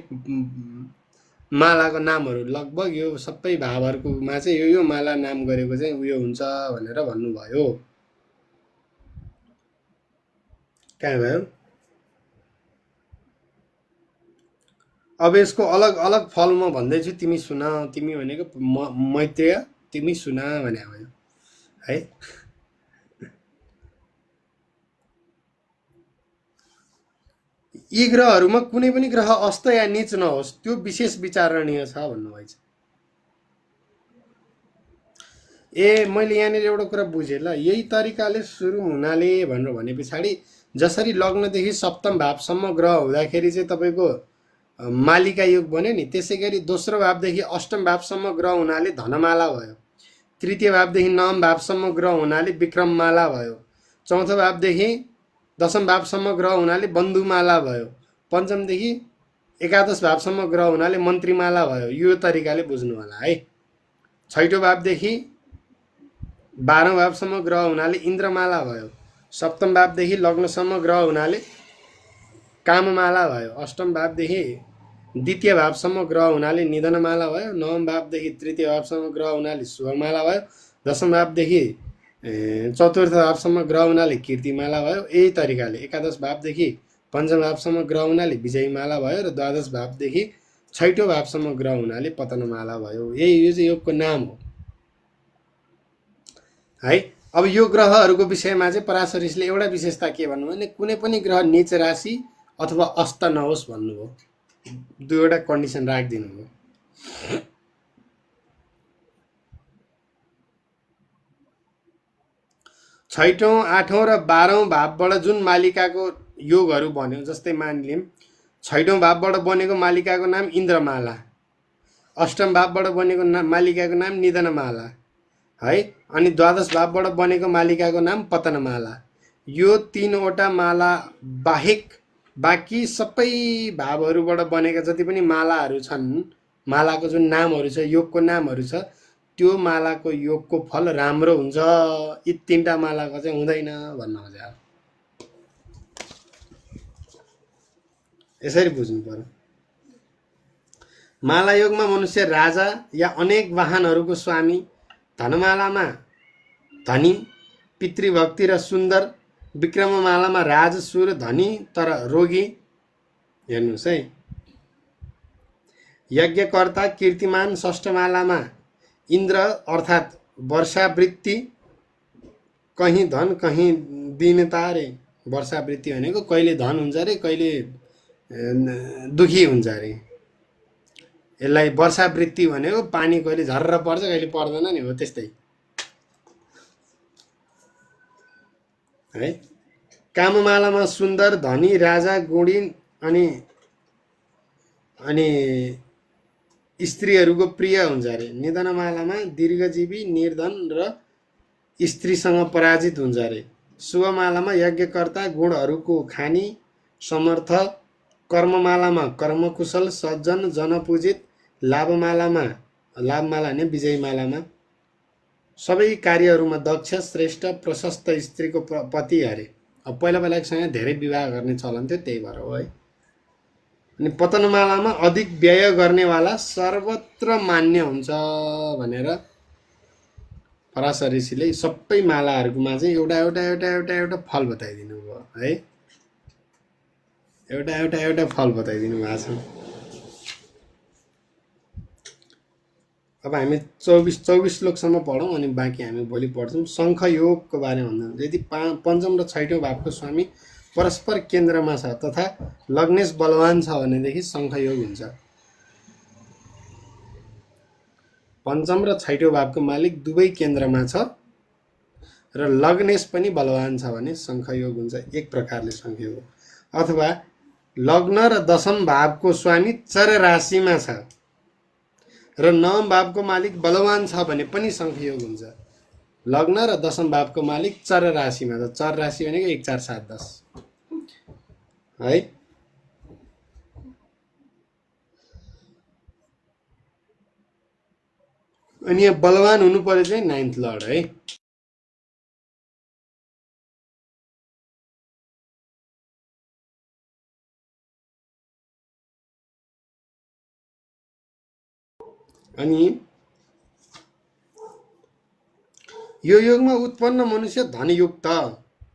Speaker 1: मालाको नामहरू लगभग यो सबै भावहरूकोमा चाहिँ यो माला नाम गरेको चाहिँ उयो हुन्छ भनेर भन्नुभयो। कहाँ भयो? अब यसको अलग अलग फल म भन्दैछु, तिमी सुन। तिमी भनेको मैत्रेय, तिमी सुन भने भयो है। यी ग्रहहरूमा कुनै पनि ग्रह अस्त या नीच नहोस्, त्यो विशेष विचारणीय छ भन्नुभएको छ। मैले यहाँनिर एउटा कुरा बुझेँ ल, यही तरिकाले सुरु हुनाले भनेर भने पछाडि जसरी लग्नदेखि सप्तम भावसम्म ग्रह हुँदाखेरि चाहिँ तपाईँको मालिका योग बन्यो नि, त्यसै गरी दोस्रो भावदेखि अष्टम भावसम्म ग्रह हुनाले धनमाला भयो, तृतीय भावदेखि नवम भावसम्म ग्रह हुनाले विक्रममाला भयो, चौथो भावदेखि दशम भावसम्म ग्रह हुनाले बन्धुमाला भयो, पञ्चमदेखि एकादश भावसम्म ग्रह हुनाले मन्त्रीमाला भयो। यो तरिकाले बुझ्नु होला है। छैठौँ भावदेखि 12औं भावसम्म ग्रह हुनाले इन्द्रमाला भयो। सप्तम भावदेखि लग्नसम्म ग्रह हुनाले काममाला भयो। अष्टम भावदेखि द्वितीय भावसम्म ग्रह हुनाले निधनमाला भयो। नवम भावदेखि तृतीय भावसम्म ग्रह हुनाले शुभमाला भयो। दशम भावदेखि चतुर्थ भावसम्म ग्रह हुनाले कीर्तिमाला भयो। यही तरिकाले एकादश भावदेखि पञ्चम भावसम्म ग्रह हुनाले विजयमाला भयो र द्वादश भावदेखि छैठौँ भावसम्म ग्रह हुनाले पतनमाला भयो। यो चाहिँ योगको नाम हो है। अब यो ग्रहहरूको विषयमा चाहिँ पराशर ऋषिले एउटा विशेषता के भन्नुभयो भने कुनै पनि ग्रह नीच राशि अथवा अस्त नहोस् भन्नुभयो। दुईवटा कन्डिसन राखिदिनु भयो। छैठौँ, आठौँ र 12औं भावबाट जुन मालिकाको योगहरू बन्यो, जस्तै मानिलिउँ छैठौँ भावबाट बनेको मालिकाको नाम इन्द्रमाला, अष्टम भावबाट बनेको मालिकाको नाम निधनमाला है, अनि द्वादश भावबाट बनेको मालिकाको नाम पतनमाला। यो तीनवटा माला बाहेक बाँकी सबै भावहरूबाट बनेका जति पनि मालाहरू छन्, मालाको जुन नामहरू छ, योगको नामहरू छ, त्यो मालाको योगको फल राम्रो हुन्छ। यी तीनटा मालाको चाहिँ हुँदैन भन्न खोजे। यसरी बुझ्नु पर्यो। माला योगमा मनुष्य राजा या अनेक वाहनहरूको स्वामी, धनमालामा धनी, पितृभक्ति र सुन्दर, विक्रममालामा राजसुर धनी तर रोगी। हेर्नुहोस् है, यज्ञकर्ता कीर्तिमान, षष्ठमालामा इन्द्र अर्थात् वर्षावृत्ति, कहीँ धन कहीँ दीनता रे। वर्षावृत्ति भनेको कहिले धन हुन्छ रे, कहिले दुखी हुन्छ रे। यसलाई वर्षावृत्ति भनेको पानी कहिले झर्र पर्छ कहिले पर्दैन नि, हो त्यस्तै है। काममालामा सुन्दर, धनी, राजा, गुणी अनि स्त्रीहरूको प्रिय हुन्छ अरे। निधनमालामा दीर्घजीवी, निर्धन र स्त्रीसँग पराजित हुन्छ अरे। शुभमालामा यज्ञकर्ता, गुणहरूको खानी, समर्थ। कर्ममालामा कर्मकुशल, सज्जन, जनपूजित। लाभमाला नै विजयमालामा सबै कार्यहरूमा दक्ष, श्रेष्ठ, प्रशस्त स्त्रीको पति अरे। अब पहिला एकसँग धेरै विवाह गर्ने चलन थियो, त्यही भएर हो है। अनि पतनमालामा अधिक व्यय गर्नेवाला, सर्वत्र मान्य हुन्छ भनेर पराशर ऋषिले सबै मालाहरूमा चाहिँ एउटा एउटा एउटा एउटा एउटा फल बताइदिनु भयो है। एउटा एउटा एउटा फल बताइदिनु भएको छ। अब हामी 24 श्लोकसम्म पढौँ अनि बाँकी हामी भोलि पढ्छौँ। शङ्ख योगको बारेमा भन्दा यदि पञ्चम र छैठौँ भावको स्वामी परस्पर केन्द्रमा छ तथा लग्नेश बलवान छ भनेदेखि शङ्ख योग हुन्छ। पञ्चम र छैठौँ भावको मालिक दुवै केन्द्रमा छ र लग्नेश पनि बलवान छ भने शङ्ख योग हुन्छ। एक प्रकारले शङ्ख योग। अथवा लग्न र दशम भावको स्वामी चर राशिमा छ र नवम भावको मालिक बलवान छ भने पनि शङ्ख योग हुन्छ। लग्न र दशम भावको मालिक चर राशिमा छ। चर राशि भनेको 1 4 7 10 है। अनि यहाँ बलवान हुनु पर्यो चाहिँ 9th लर्ड है। अनि यो योगमा उत्पन्न मनुष्य धनयुक्त,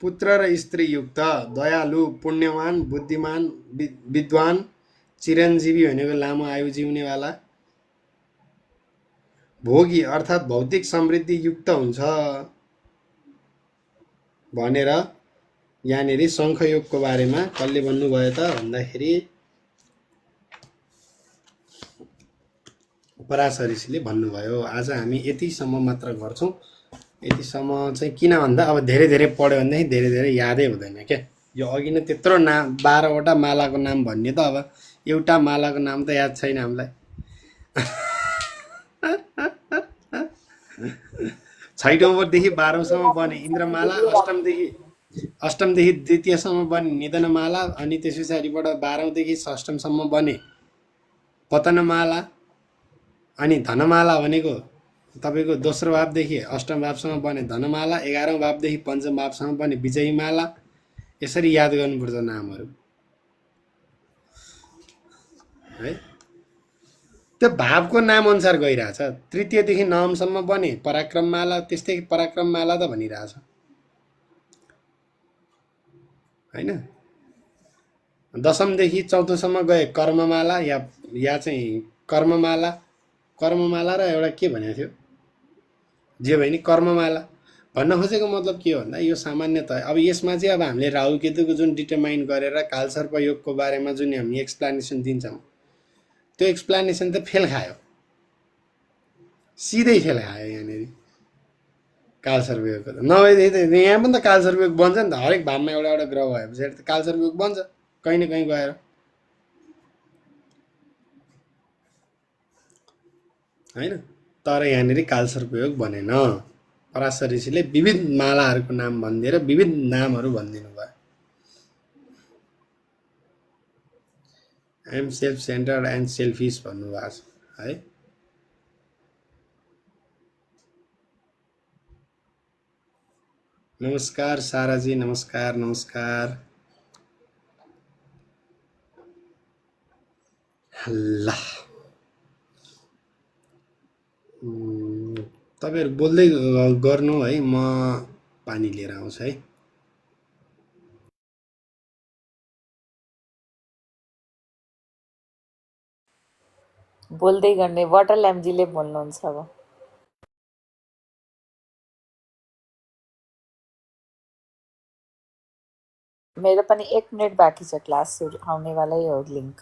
Speaker 1: पुत्र र स्त्री युक्त, दयालु, पुण्यवान, बुद्धिमान, विद्वान, चिरञ्जीवी भनेको लामो आयु जिउनेवाला, भोगी अर्थात् भौतिक समृद्धि युक्त हुन्छ भनेर यहाँनिर शङ्खयोगको बारेमा कसले भन्नुभयो त भन्दाखेरि पराशर ऋषिले भन्नुभयो। आज हामी यतिसम्म मात्र गर्छौँ। यतिसम्म चाहिँ किन भन्दा अब धेरै धेरै पढ्यो भनेदेखि धेरै धेरै यादै हुँदैन क्या। यो अघि नै त्यत्रो नाम 12वटा मालाको नाम भन्ने त अब एउटा मालाको नाम त याद छैन हामीलाई। छैठौँदेखि 12औँसम्म बने इन्द्रमाला, अष्टमदेखि द्वितीयसम्म बने निधनमाला, अनि त्यस पछाडिबाट 12औँदेखि षष्ठमसम्म बने पतनमाला, अनि धनमाला भनेको तपाईँको दोस्रो भावदेखि अष्टम भावसम्म बने धनमाला, 11औं भावदेखि पञ्चम भावसम्म बने विजयमाला। यसरी याद गर्नुपर्छ नामहरू है। त्यो भावको नाम अनुसार गइरहेछ। तृतीयदेखि नवमसम्म बने पराक्रममाला, त्यस्तै पराक्रममाला त भनिरहेछ होइन। दशमदेखि चौथोसम्म गए कर्ममाला या चाहिँ कर्ममाला। कर्ममाला र एउटा के भनेको थियो, जे भयो नि कर्ममाला भन्न खोजेको मतलब के हो भन्दा यो सामान्यतः अब यसमा चाहिँ अब हामीले राहु केतुको जुन डिटरमाइन गरेर कालसर्प योगको बारेमा जुन हामी एक्सप्लेनेसन दिन्छौँ त्यो एक्सप्लेनेसन त फेल खायो, सिधै फेल खायो यहाँनिर कालसर्प योगको त। नभएदेखि त यहाँ पनि त कालसर्प योग बन्छ नि त, हरेक भावमा एउटा एउटा ग्रह भए पछाडि त कालसर्प योग बन्छ कहीँ न कहीँ गएर होइन। तर यहाँनिर कालसर्प योग बनेन। पराशर ऋषिले विविध मालाहरूको नाम भनिदिएर विविध नामहरू भनिदिनु भयो। I'm self centred and selfish भन्नुभएको छ है। नमस्कार साराजी, नमस्कार नमस्कार। ल तपाईँहरू बोल्दै गर्नु है, म पानी लिएर आउँछु है।
Speaker 4: बोल्दै गर्ने वाटर ल्याम्पजीले बोल्नुहुन्छ अब। मेरो पनि 1 मिनट बाँकी छ, क्लास सुरु आउने वालै हो लिङ्क।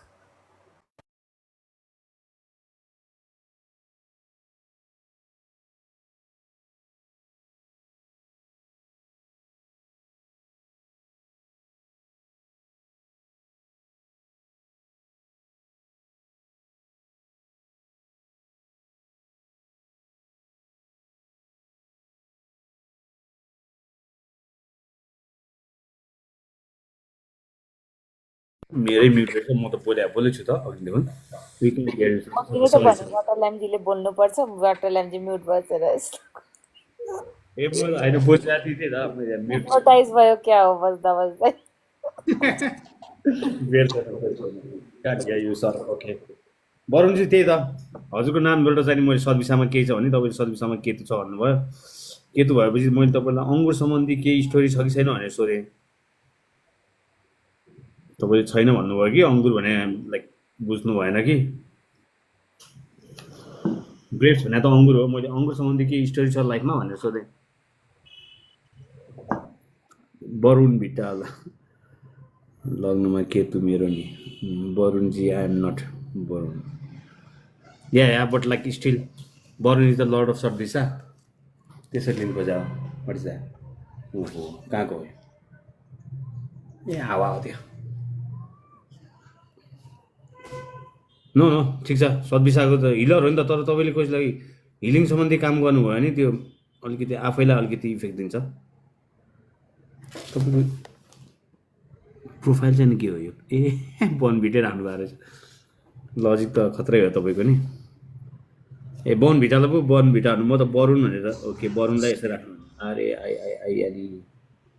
Speaker 2: मेरै म्युट रहेछ, म त बोलै छु त अघिदेखि।
Speaker 4: मैले त भने वाटर ल्याम्पजीले बोल्नुपर्छ, वाटर ल्याम्पजी म्युट भएछ र
Speaker 2: ए म होइन बोलिरहेको थिएँ त म्युट
Speaker 4: हिप्नोटाइज भयो क्या हो बस्दा बस्दै।
Speaker 2: यो सर ओके वरुणजी त्यही त हजुरको नामबाट चाहिँ मैले सद्विषामा केही छ भने तपाईँले सद्विषामा केतु छ भन्नुभयो। केतु भएपछि मैले तपाईँलाई अङ्गुर सम्बन्धी केही स्टोरी छ कि छैन भनेर सोधेँ। तपाईँले छैन भन्नुभयो कि अङ्गुर भने लाइक बुझ्नु भएन कि ग्रेप्स भने त अङ्गुर हो। मैले अङ्गुर सम्बन्धी केही स्टोरी छ लाइफमा भनेर सोधेँ। वरुण भिटाल लग्नमा केतु मेरो नि। वरुणजी आई एम नट वरुण या but like still Varun is the lord of सद्विषा। त्यसरी लिनु खोजा हो ओहो कहाँको हो ए हावा हो त्यो। नो नो ठिक छ, सद्विषाको त हिलर हो नि त। तर तपाईँले कसैलाई हिलिङ सम्बन्धी काम गर्नुभयो भने त्यो अलिकति आफैलाई अलिकति इफेक्ट दिन्छ। तपाईँको प्रोफाइल चाहिँ के हो यो? ए बन भिटेर राख्नु भएको रहेछ। लजिक त खत्रै हो तपाईँको नि। ए बन भिटालाई पो बन भिटा भन्नु, म त वरुण भनेर। ओके वरुणलाई यसो राख्नु। अरे आई आई आई अलि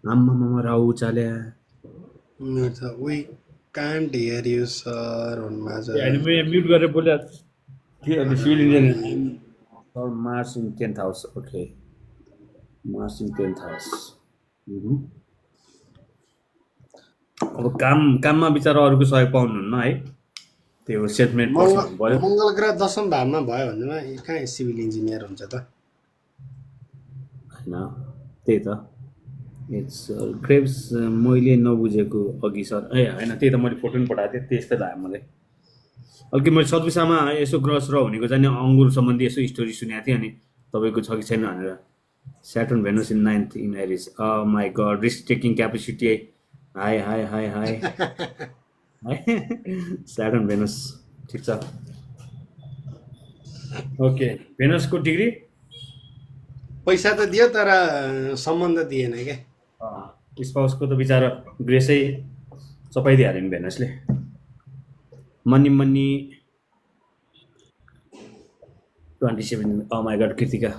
Speaker 2: आम्मामा राउ चाल्या
Speaker 1: we can't hear you sir भन्नुभएको छ।
Speaker 2: म्युट गरेर बोलिरहेको थिएँ। अनि civil engineer Mars in 10th house. Okay Mars in 10th house. अब काममा बिचरा अरूको सहयोग पाउनुहुन्न है। त्यो सेल्फ मेड पर्सन भयो।
Speaker 1: मङ्गल ग्रह 10औं भावमा भयो भन्दैमा कहाँ सिभिल इन्जिनियर हुन्छ त?
Speaker 2: होइन त्यही त इट्स ग्रेप्स मैले नबुझेको अघि सर ए होइन त्यही त मैले फोटो पनि पठाएको थिएँ। त्यस्तै लाग्यो मलाई। अघि मैले सद्विषामा यसो ग्रह स्रह भनेको चाहिँ अङ्गुर सम्बन्धी यसो स्टोरी सुनेको थिएँ। अनि तपाईँको छ कि छैन भनेर। Saturn Venus in 9th in Aries. My god risk taking capacity. High high high high Saturn Venus ठिक छ। ओके भेनसको डिग्री
Speaker 1: पैसा त दियो तर सम्बन्ध दिएन क्या।
Speaker 2: स्पाउसको त बिचरा ग्रेसै चपाइदिइहाल्यो नि भेनसले। Money 27 oh my god Krittika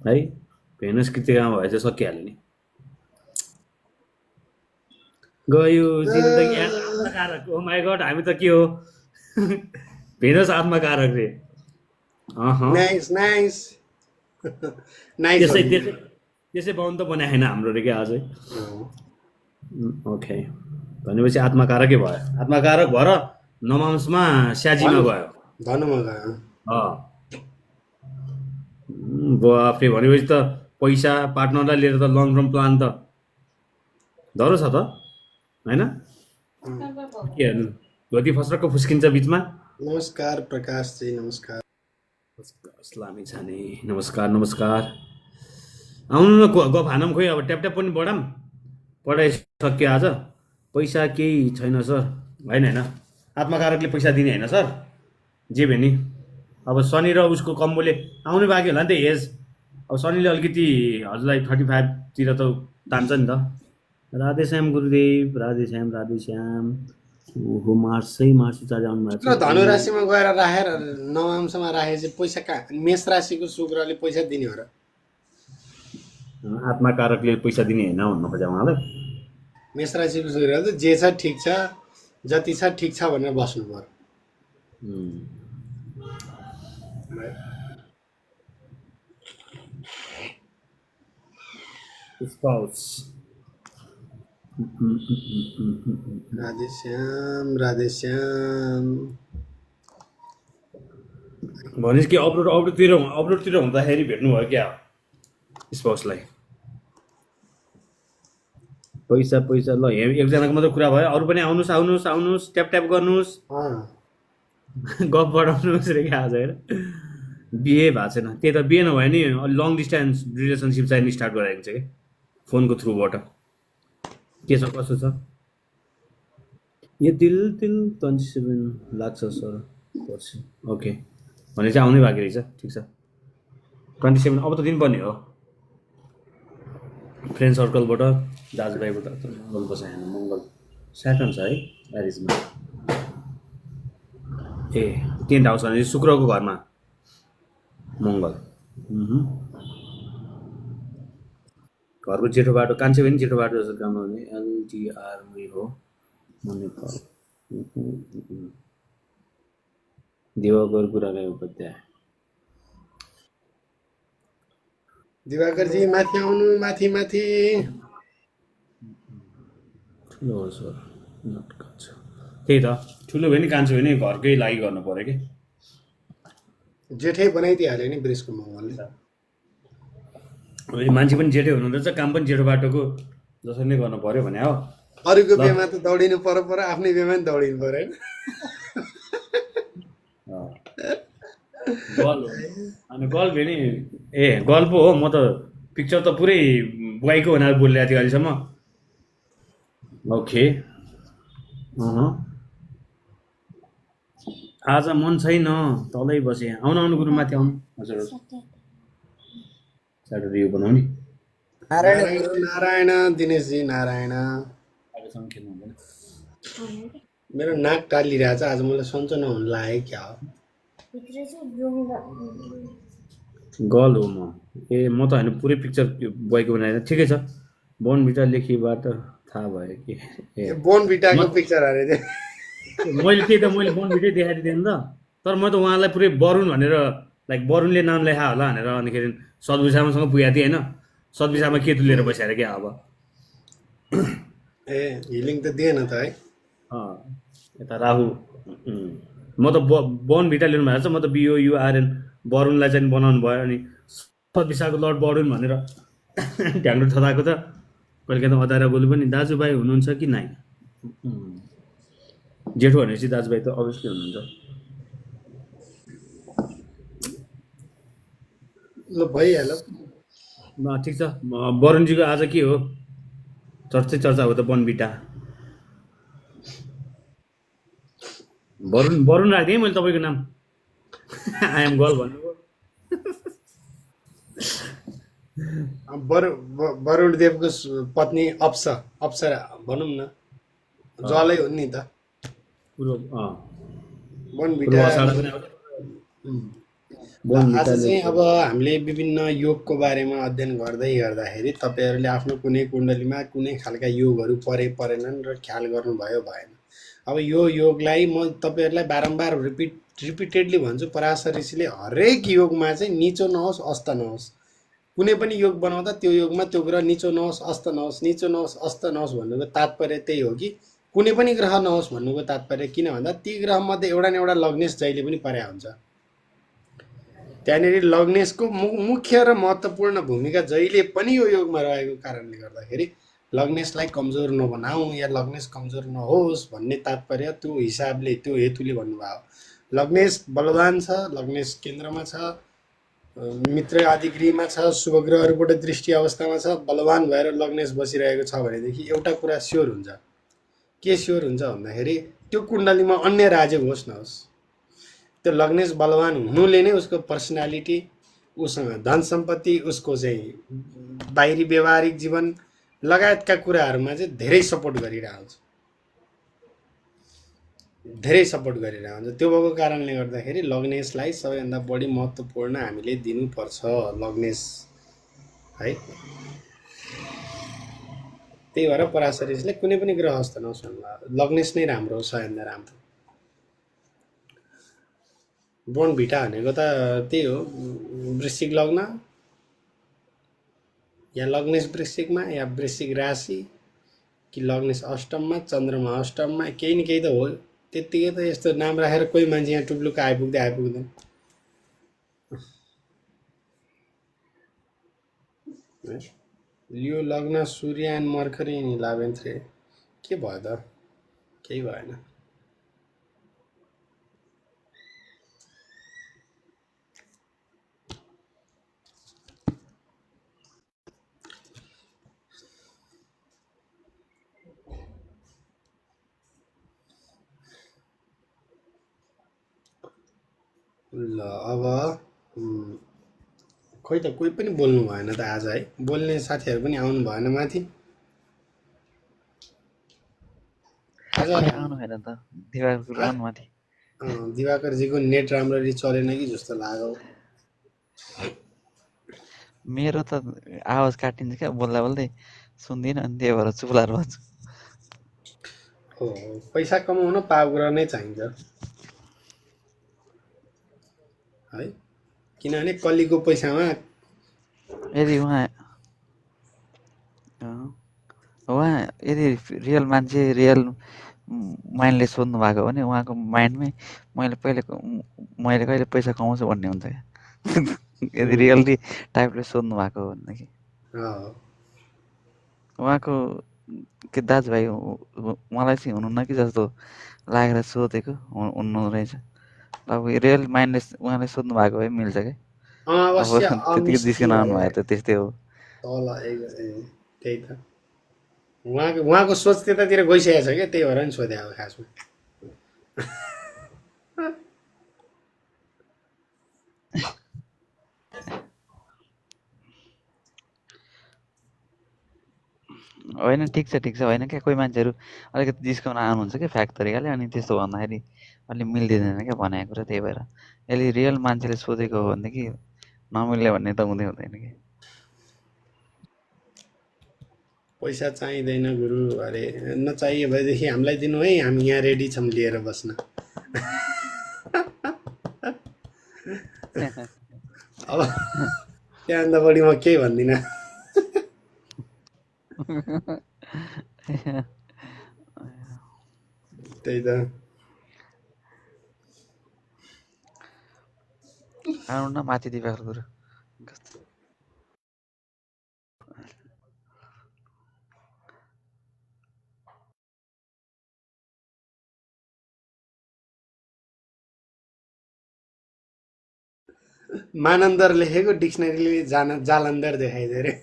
Speaker 2: है भेनस कृतिकामा भए चाहिँ सकिहाल्यो नि गयो जिन्दगी आत्मकारक oh my god हामी त के हो भेनस आत्मकारक रे
Speaker 1: नाइस नाइस नाइस
Speaker 2: त्यसै त्यसै त्यसै बाहुन त बनाए छैन हाम्रो रे क्या अझै ओके भनेपछि आत्मकारकै भयो आत्मकारक भएर नमाम्समा स्याजीमा गयो
Speaker 1: धनुमा गयो
Speaker 2: बाफ्रे भनेपछि त पैसा पार्टनरलाई लिएर त लङ टर्म प्लान त डह्रो छ त होइन के हेर्नु धोती फस्रक्क फुस्किन्छ बिचमा
Speaker 1: नमस्कार प्रकाश जी नमस्कार
Speaker 2: इस्लामी छाने नमस्कार नमस्कार आउनु न गफ हानौँ खोइ अब ट्याप ट्याप पनि बढाम पढाइसक्यो आज पैसा केही छैन सर होइन होइन आत्मकारकले पैसा दिने होइन सर जे भने अब शनि र उसको कम्बोले आउनु बाँकी होला नि त एज अब शनिले अलिकति हजुरलाई 35 तिर त तान्छ नि त राधेश्याम गुरुदेव राधेश्याम ओहो मार्सै चार्ज आउनु भएको
Speaker 1: र धनु राशिमा गएर राखेर नवमसम्म राखेपछि पैसा कहाँ मेष राशिको शुक्रले पैसा दिने हो र
Speaker 2: आत्मकारकले पैसा दिने होइन भन्नु खोजे उहाँलाई
Speaker 1: मेष राशिको शुक्रले त जे छ ठिक छ जति छ ठिक छ भनेर बस्नु पर्यो
Speaker 2: स्पाउस
Speaker 1: राधेश्याम
Speaker 2: भनेपछि कि अपलोडतिर हुँदाखेरि भेट्नुभयो क्या स्पाउसलाई पैसा ल एकजनाको मात्रै कुरा भयो अरू पनि आउनुहोस् ट्याप गर्नुहोस् गफ बढाउनुहोस् रे क्या आज हेर बिहे भएको छैन त्यही त बिहे नभए नि लङ डिस्टेन्स रिलेसनसिप चाहिँ स्टार्ट गराएको छ कि फोनको थ्रुबाट के छ कसो छ यो दिल 27 लाग्छ सर पर्छ ओके भने चाहिँ आउनै बाँकी रहेछ ठिक छ 27 अब त दिनुपर्ने हो फ्रेन्ड सर्कलबाट दाजुभाइबाट मङ्गल बसाएन मङ्गल स्याटर्न छ है एरिजमा ए 10th हाउस भने शुक्रको घरमा मङ्गल घरको जेठो बाटो कान्छे पनि जेठो बाटो जस्तो काम गर्ने एलटिआरमै हो नेपाल दिवाकर कुरालाई उपाध्याय
Speaker 1: दिवाकरजी माथि आउनु माथि
Speaker 2: ठुलो हो सर त्यही त ठुलो भयो नि कान्छो भयो नि घरकै लागि गर्नु पर्यो कि
Speaker 1: जेठै बनाइदिइहाल्यो नि वृषको मङ्गलले
Speaker 2: मान्छे पनि जेठै हुनुहुँदो रहेछ काम पनि जेठो बाटोको जसरी नै गर्नु पर्यो भने हो
Speaker 1: अरूको बेमा त दौडिनु पर्यो आफ्नै बेमा नि दौडिनु पर्यो
Speaker 2: गल्प अनि गल्प नि ए गल्प हो म त पिक्चर त पुरै बुवाईको भनेर बोलिरहेको थिएँ अहिलेसम्म ओके आज मन छैन तलै बसेँ आउनु गुरु माथि आउनु हजुर स्याटरडे यो बनाउने
Speaker 1: नारायण दिनेशजी नारायण
Speaker 2: अहिलेसम्म खेल्नु हुँदैन
Speaker 1: मेरो नाक टालिरहेछ आज मलाई सन्चो नहुनु लाग्यो क्या हो
Speaker 2: गल हो म म त होइन पुरै पिक्चर बुवाईको बनाएर ठिकै छ बोर्नभिटा लेखीबाट थाहा भयो कि ए
Speaker 1: बोर्नभिटाको पिक्चर अरे
Speaker 2: मैले त्यही त मैले बोर्नभिटै देखाइदिएँ नि त तर म त उहाँलाई पुरै वरुण भनेर लाइक वरुणले नाम लेखा होला भनेर अनिखेरि सद्विसामासँग पुगेको थिएँ होइन सद्विसामा केतु लिएर बसेर क्या अब
Speaker 1: ए हिलिङ त दिएन त है
Speaker 2: यता राहु म त बोर्नभिटा लिनु भएको छ म त BOURN वरुणलाई चाहिँ बनाउनु भयो अनि सद्विसाको लर्ड वरुण भनेर ढ्याङ्ग्रो थताएको त कहिले काहीँ अदारा बोलु पनि दाजुभाइ हुनुहुन्छ कि नाइ जेठो भनेपछि दाजुभाइ त अभियसली हुनुहुन्छ
Speaker 1: ल भइहाल्यो
Speaker 2: ठिक छ वरुणजीको आज के हो चर्चा हो त बोर्नभिटा वरुण राखिदिएँ मैले तपाईँको नाम आइएम गर्ल भन्नुभयो
Speaker 1: वरुण देवको पत्नी अप्सरा भनौँ न जलै हो नि त बोनभिटा
Speaker 2: पूर्वाषाढा पनि आउँछ
Speaker 1: ल आज
Speaker 2: बोनभिटाले
Speaker 1: चाहिँ अब हामीले विभिन्न योगको बारेमा अध्ययन गर्दै गर्दाखेरि तपाईँहरूले आफ्नो कुनै कुण्डलीमा कुनै खालका योगहरू परेनन् र ख्याल गर्नुभयो भएन। अब यो योगलाई म तपाईँहरूलाई बारम्बार रिपिटेडली भन्छु, पराशर ऋषिले हरेक योगमा चाहिँ निचो नहोस् अस्त नहोस्, कुनै पनि योग बनाउँदा त्यो योगमा त्यो ग्रह निचो नहोस् अस्त नहोस्, निचो नहोस् अस्त नहोस् भन्नुको तात्पर्य त्यही हो कि कुनै पनि ग्रह नहोस् भन्नुको तात्पर्य। किन भन्दा ती ग्रहमध्ये एउटा न एउटा लग्नेश जहिले पनि पर्या हुन्छ। त्यहाँनिर लग्नेशको मुख्य र महत्त्वपूर्ण भूमिका जहिले पनि यो योगमा रहेको कारणले गर्दाखेरि लग्नेशलाई कमजोर नबनाऊ या लग्नेश कमजोर नहोस् भन्ने तात्पर्य त्यो हिसाबले त्यो हेतुले भन्नुभयो। लग्नेश बलवान छ, लग्नेश केन्द्रमा छ, मित्र आदि गृहमा छ, शुभ ग्रहहरूबाट दृष्टि अवस्थामा छ, बलवान भएर लग्नेश बसिरहेको छ भनेदेखि एउटा कुरा स्योर हुन्छ। के स्योर हुन्छ भन्दाखेरि त्यो कुण्डलीमा अन्य राज्य होस् नहोस्, त्यो लग्नेश बलवान हुनुले नै उसको पर्सनालिटी, उसँग धन सम्पत्ति, उसको चाहिँ बाहिरी व्यवहारिक जीवन लगायतका कुराहरूमा चाहिँ धेरै सपोर्ट गरिरहन्छ, धेरै सपोर्ट गरिरहन्छ। त्यो भएको कारणले गर्दाखेरि लग्नेशलाई सबैभन्दा बढी महत्त्वपूर्ण हामीले दिनुपर्छ लग्नेश है। त्यही भएर पराशर ऋषिले कुनै पनि ग्रह अस्त नहोस् भन्नुभयो, लग्नेश नै राम्रो हो, सबैभन्दा राम्रो। बोनभिटा भनेको त त्यही हो, वृश्चिक लग्न या लग्नेश वृश्चिकमा या वृश्चिक राशि कि लग्नेश अष्टममा, चन्द्रमा अष्टममा, केही न केही त हो। त्यत्तिकै त यस्तो नाम राखेर कोही मान्छे यहाँ टुप्लुक्क आइपुग्दैन। यो लग्न सूर्य एन्ड मर्करी इन 11th के भयो त? केही भएन। ल अब खोइ त कोही पनि बोल्नु भएन त आज है, बोल्ने साथीहरू पनि आउनु भएन माथि। आज
Speaker 6: आउनु भएन त दिवाकरको आउनु माथि।
Speaker 1: दिवाकरजीको नेट राम्ररी चलेन कि जस्तो लाग्यो।
Speaker 6: मेरो त आवाज काटिन्छ क्या बोल्दा बोल्दै सुन्दिनँ, अनि त्यही भएर चुप लाएर बस्छु।
Speaker 1: हो, पैसा कमाउन पावग्रह नै चाहिन्छ है, किनभने कलीको पैसामा
Speaker 6: यदि उहाँ यदि रियल मान्छे रियल माइन्डले सोध्नु भएको भने उहाँको माइन्डमै मैले कहिले पैसा कमाउँछु भन्ने हुन्छ क्या। यदि रियल्ली टाइपले सोध्नु भएको हो भनेदेखि उहाँको के दाजुभाइ मलाई चाहिँ हुनुहुन्न कि जस्तो लागेर सोधेको हुनु रहेछ। अब रियल माइन्डले उहाँले सोध्नु भएको भए मिल्छ क्या। त्यतिकै जिस्किन आउनु भयो त त्यस्तै हो।
Speaker 1: त्यही त उहाँको सोच त्यतातिर गइसकेको छ क्या, त्यही भएर नि सोधे अब खासमा।
Speaker 6: होइन ठिक छ होइन क्या, कोही मान्छेहरू अलिकति जिस्काउन आउनुहुन्छ क्या फ्याक्ट तरिकाले, अनि त्यस्तो भन्दाखेरि अलि मिल्दिँदैन क्या भनेको कुरा। त्यही भएर यसले रियल मान्छेले सोधेको हो भनेदेखि नमिल्ने भन्ने त हुँदैन कि।
Speaker 1: पैसा चाहिँदैन गुरु, अरे नचाहिए भएदेखि हामीलाई दिनु है, हामी यहाँ रेडी छौँ लिएर बस्न। अब त्यहाँभन्दा बढी म केही भन्दिनँ। त्यही त
Speaker 6: आउनु न माथि दिवाकर गुरु।
Speaker 1: मानन्दर लेखेको डिक्सनरीले जालन्धर देखाइदियो रे।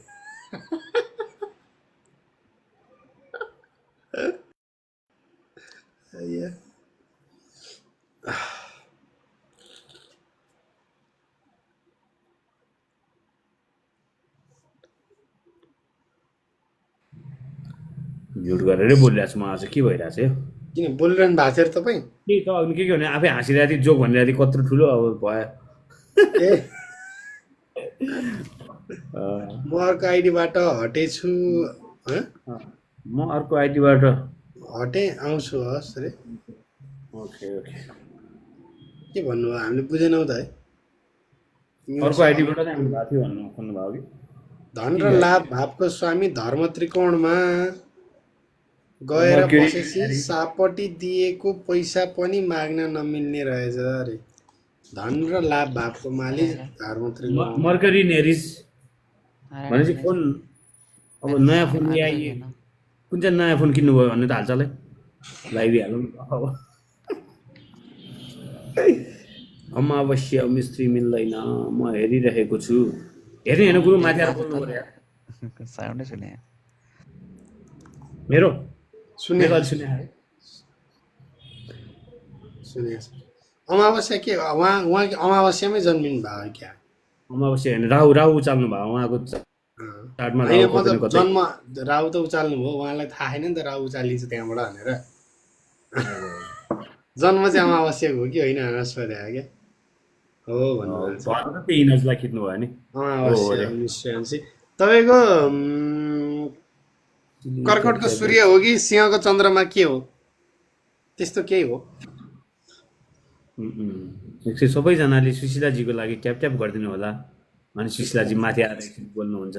Speaker 2: म्युट गरेरै बोलिरहेको छु म आज, के भइरहेको छ यो?
Speaker 1: किन बोलिरहनु भएको थियो र तपाईँ?
Speaker 2: त्यही त अघि के भने आफै हाँसिरहेको थिएँ जोक भनिरहेको थिएँ कत्रो ठुलो अब भयो
Speaker 1: ए म अर्को आइडीबाट हटेछु। हँ?
Speaker 2: म अर्को आइडीबाट
Speaker 1: हटे आउँछु हस् रे।
Speaker 2: ओके ओके
Speaker 1: के भन्नुभयो हामीले बुझेनौँ त है।
Speaker 2: अर्को आइडीबाट नै आउनु भएको थियो भन्नु खोज्नुभयो कि
Speaker 1: धन र लाभ भावको स्वामी धर्म त्रिकोणमा गएर
Speaker 2: मर्क्युरी
Speaker 1: बसेपछि सापटी दिएको पैसा पनि माग्न नमिल्ने रहेछ अरे। धन र लाभ भावको मालिक धर्म त्रिकोण।
Speaker 2: मर्करी नेरिस भनेपछि फोन अब नयाँ फोन ल्याइए कुन चाहिँ नयाँ फोन किन्नुभयो भन्ने त हालचालै लगाइदिइहालौँ अब अमावस्या मिस्त्री मिल्दैन म हेरिरहेको छु हेर्ने हेर्नु कुरो माथि आएर बोल्नु पर्यो
Speaker 6: साउन्डै सुने
Speaker 2: मेरो
Speaker 1: सुने
Speaker 2: सुने
Speaker 1: सुने अमावस्या के उहाँ अमावस्यामै जन्मिनु भयो क्या?
Speaker 2: अमावस्या होइन राहु राहु चाल्नु भयो उहाँको चार्टमा
Speaker 1: होइन
Speaker 2: राहु
Speaker 1: मतलब
Speaker 2: कतै
Speaker 1: जन्म राहु त उचाल्नु भयो, उहाँलाई थाहा छैन नि त राहु उचालिन्छ त्यहाँबाट भनेर। जन्म चाहिँ अमावस्याको हो कि होइन सोधे क्या? हो भन्नुभएको छ।
Speaker 2: त्यही इमेजलाई खिच्नु भयो नि
Speaker 1: अमावस्या 1986। तपाईँको कर्कटको सूर्य हो कि सिंहको चन्द्रमा के हो? त्यस्तो केही हो?
Speaker 2: एकछिन सबैजनाले सुशीलाजीको लागि ट्याप ट्याप गरिदिनु होला अनि सुशीलाजी माथि आएर एकछिन बोल्नुहुन्छ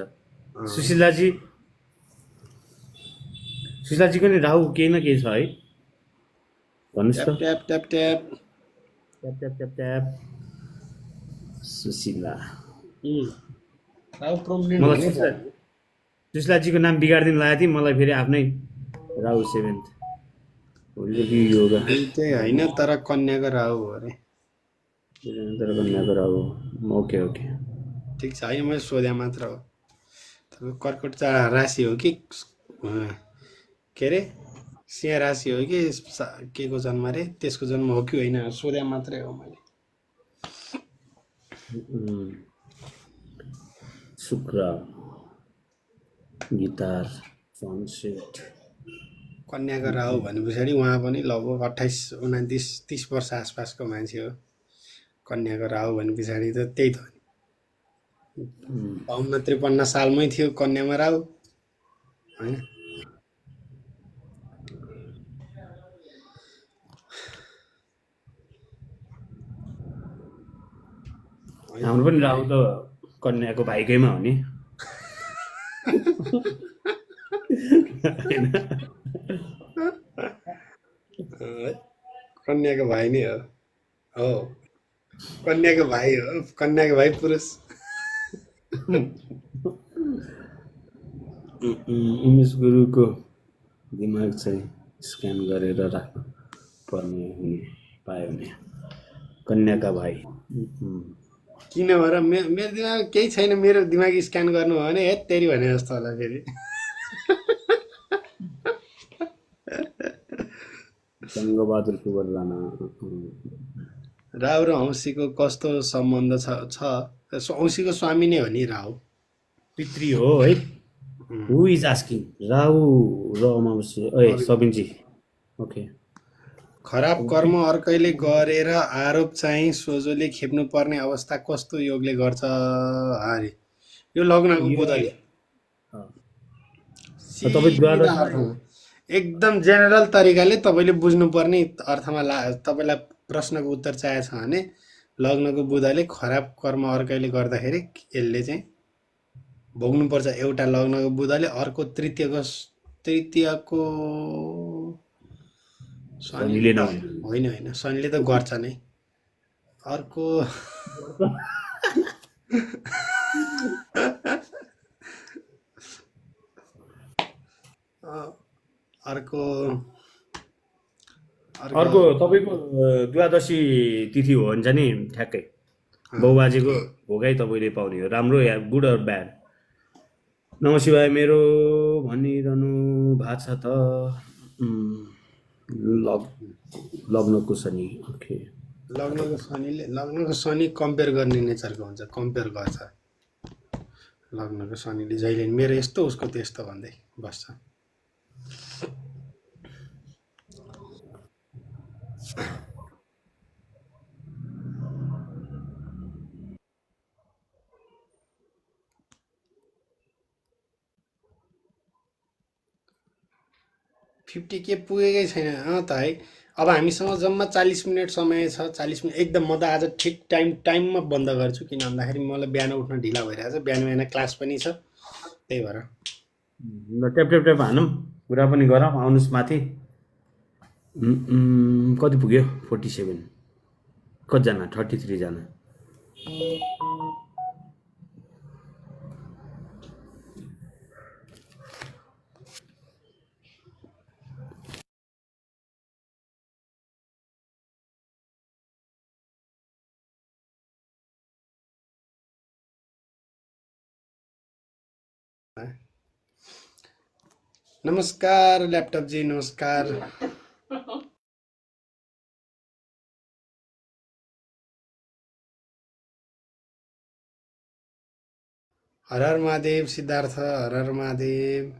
Speaker 2: सुशीलाजीको नि राहु केही न केही छ है भन्नुहोस् त
Speaker 1: tap tap tap
Speaker 2: tap tap tap tap Sushila
Speaker 1: Rahu prominent
Speaker 2: मलाई सुशीलाजीको नाम बिगारिदिनु लागेको थिएँ मलाई फेरि आफ्नै राहु 7th योगा
Speaker 1: त्यही होइन तर कन्याको राहु हो अरे।
Speaker 2: तर कन्याको राहु ओके ओके
Speaker 1: ठिक छ होइन मैले सोधे मात्र हो। तपाईँको कर्कट राशि हो कि के अरे सिंह राशि हो कि के को जन्म अरे त्यसको जन्म हो कि होइन सोधे मात्रै हो मैले।
Speaker 2: शुक्र गिटार सनसेट
Speaker 1: कन्याको राहु भने पछाडि उहाँ पनि लगभग 28, 29, 30 वर्ष आसपासको मान्छे हो। कन्याको राहु भने पछाडि त त्यही त हो नि 52-53 सालमै थियो कन्यामा राहु होइन।
Speaker 2: हाम्रो पनि राहु त कन्याको भाइकैमा हो नि
Speaker 1: कन्याको भाइ नै हो कन्याको भाइ हो कन्याको भाइ पुरुष।
Speaker 2: उमेश गुरुको दिमाग चाहिँ स्क्यान गरेर राख्नु पर्ने हुने पायो भने कन्याका भाइ
Speaker 1: किन भएर मेरो दिमाग केही छैन, मेरो दिमाग स्क्यान गर्नु हो भने हेत तेरी भने जस्तो होला फेरि।
Speaker 2: जङ्गबहादुर कुँवर राणा
Speaker 1: राहु र औँसीको कस्तो सम्बन्ध छ? औँसीको स्वामी नै हो नि राहु।
Speaker 2: पितृ हो है हु इज आस्किङ राहु र अमावस्या सबिनजी ओके
Speaker 1: खराब कर्म अर्कैले गरेर आरोप चाहिँ सोझोले खेप्नु पर्ने अवस्था कस्तो योगले गर्छ अरे? यो लग्नको बुधले एकदम जेनरल तरिकाले तपाईँले बुझ्नुपर्ने अर्थमा तपाईँलाई प्रश्नको उत्तर चाहिएको छ भने लग्नको बुधले खराब कर्म अर्कैले गर्दाखेरि यसले चाहिँ भोग्नुपर्छ। एउटा लग्नको बुधले अर्को तृतीयको शनिले होइन शनिले त गर्छ नै। अर्को अर्को
Speaker 2: अर्को तपाईँको द्वादशी तिथि हो भने चाहिँ नि ठ्याक्कै बाउबाजेको भोगाइ तपाईँले पाउने हो। राम्रो या गुड अर ब्याड? नमशिवाय मेरो भनिरहनु भएको छ त लग्नको शनि ओके
Speaker 1: लग्नको शनि कम्पेयर गर्ने नेचरको हुन्छ, कम्पेयर गर्छ लग्नको शनिले जहिले मेरो यस्तो उसको त्यस्तो भन्दै बस्छ। 50K पुगेकै छैन त है। अब हामीसँग जम्मा 40 मिनट समय छ। 40 मिनट एकदम। म त आज ठिक टाइममा बन्द गर्छु, किन भन्दाखेरि मलाई बिहान उठ्न ढिला भइरहेछ। बिहान क्लास पनि छ, त्यही भएर।
Speaker 2: ल ट्याप हानौँ, कुरा पनि गरौँ। आउनुहोस् माथि। कति पुग्यो? 47। कतिजना? 33 जना।
Speaker 1: नमस्कार ल्यापटप जी, नमस्कार। हर हर महादेव सिद्धार्थ, हर हर महादेव।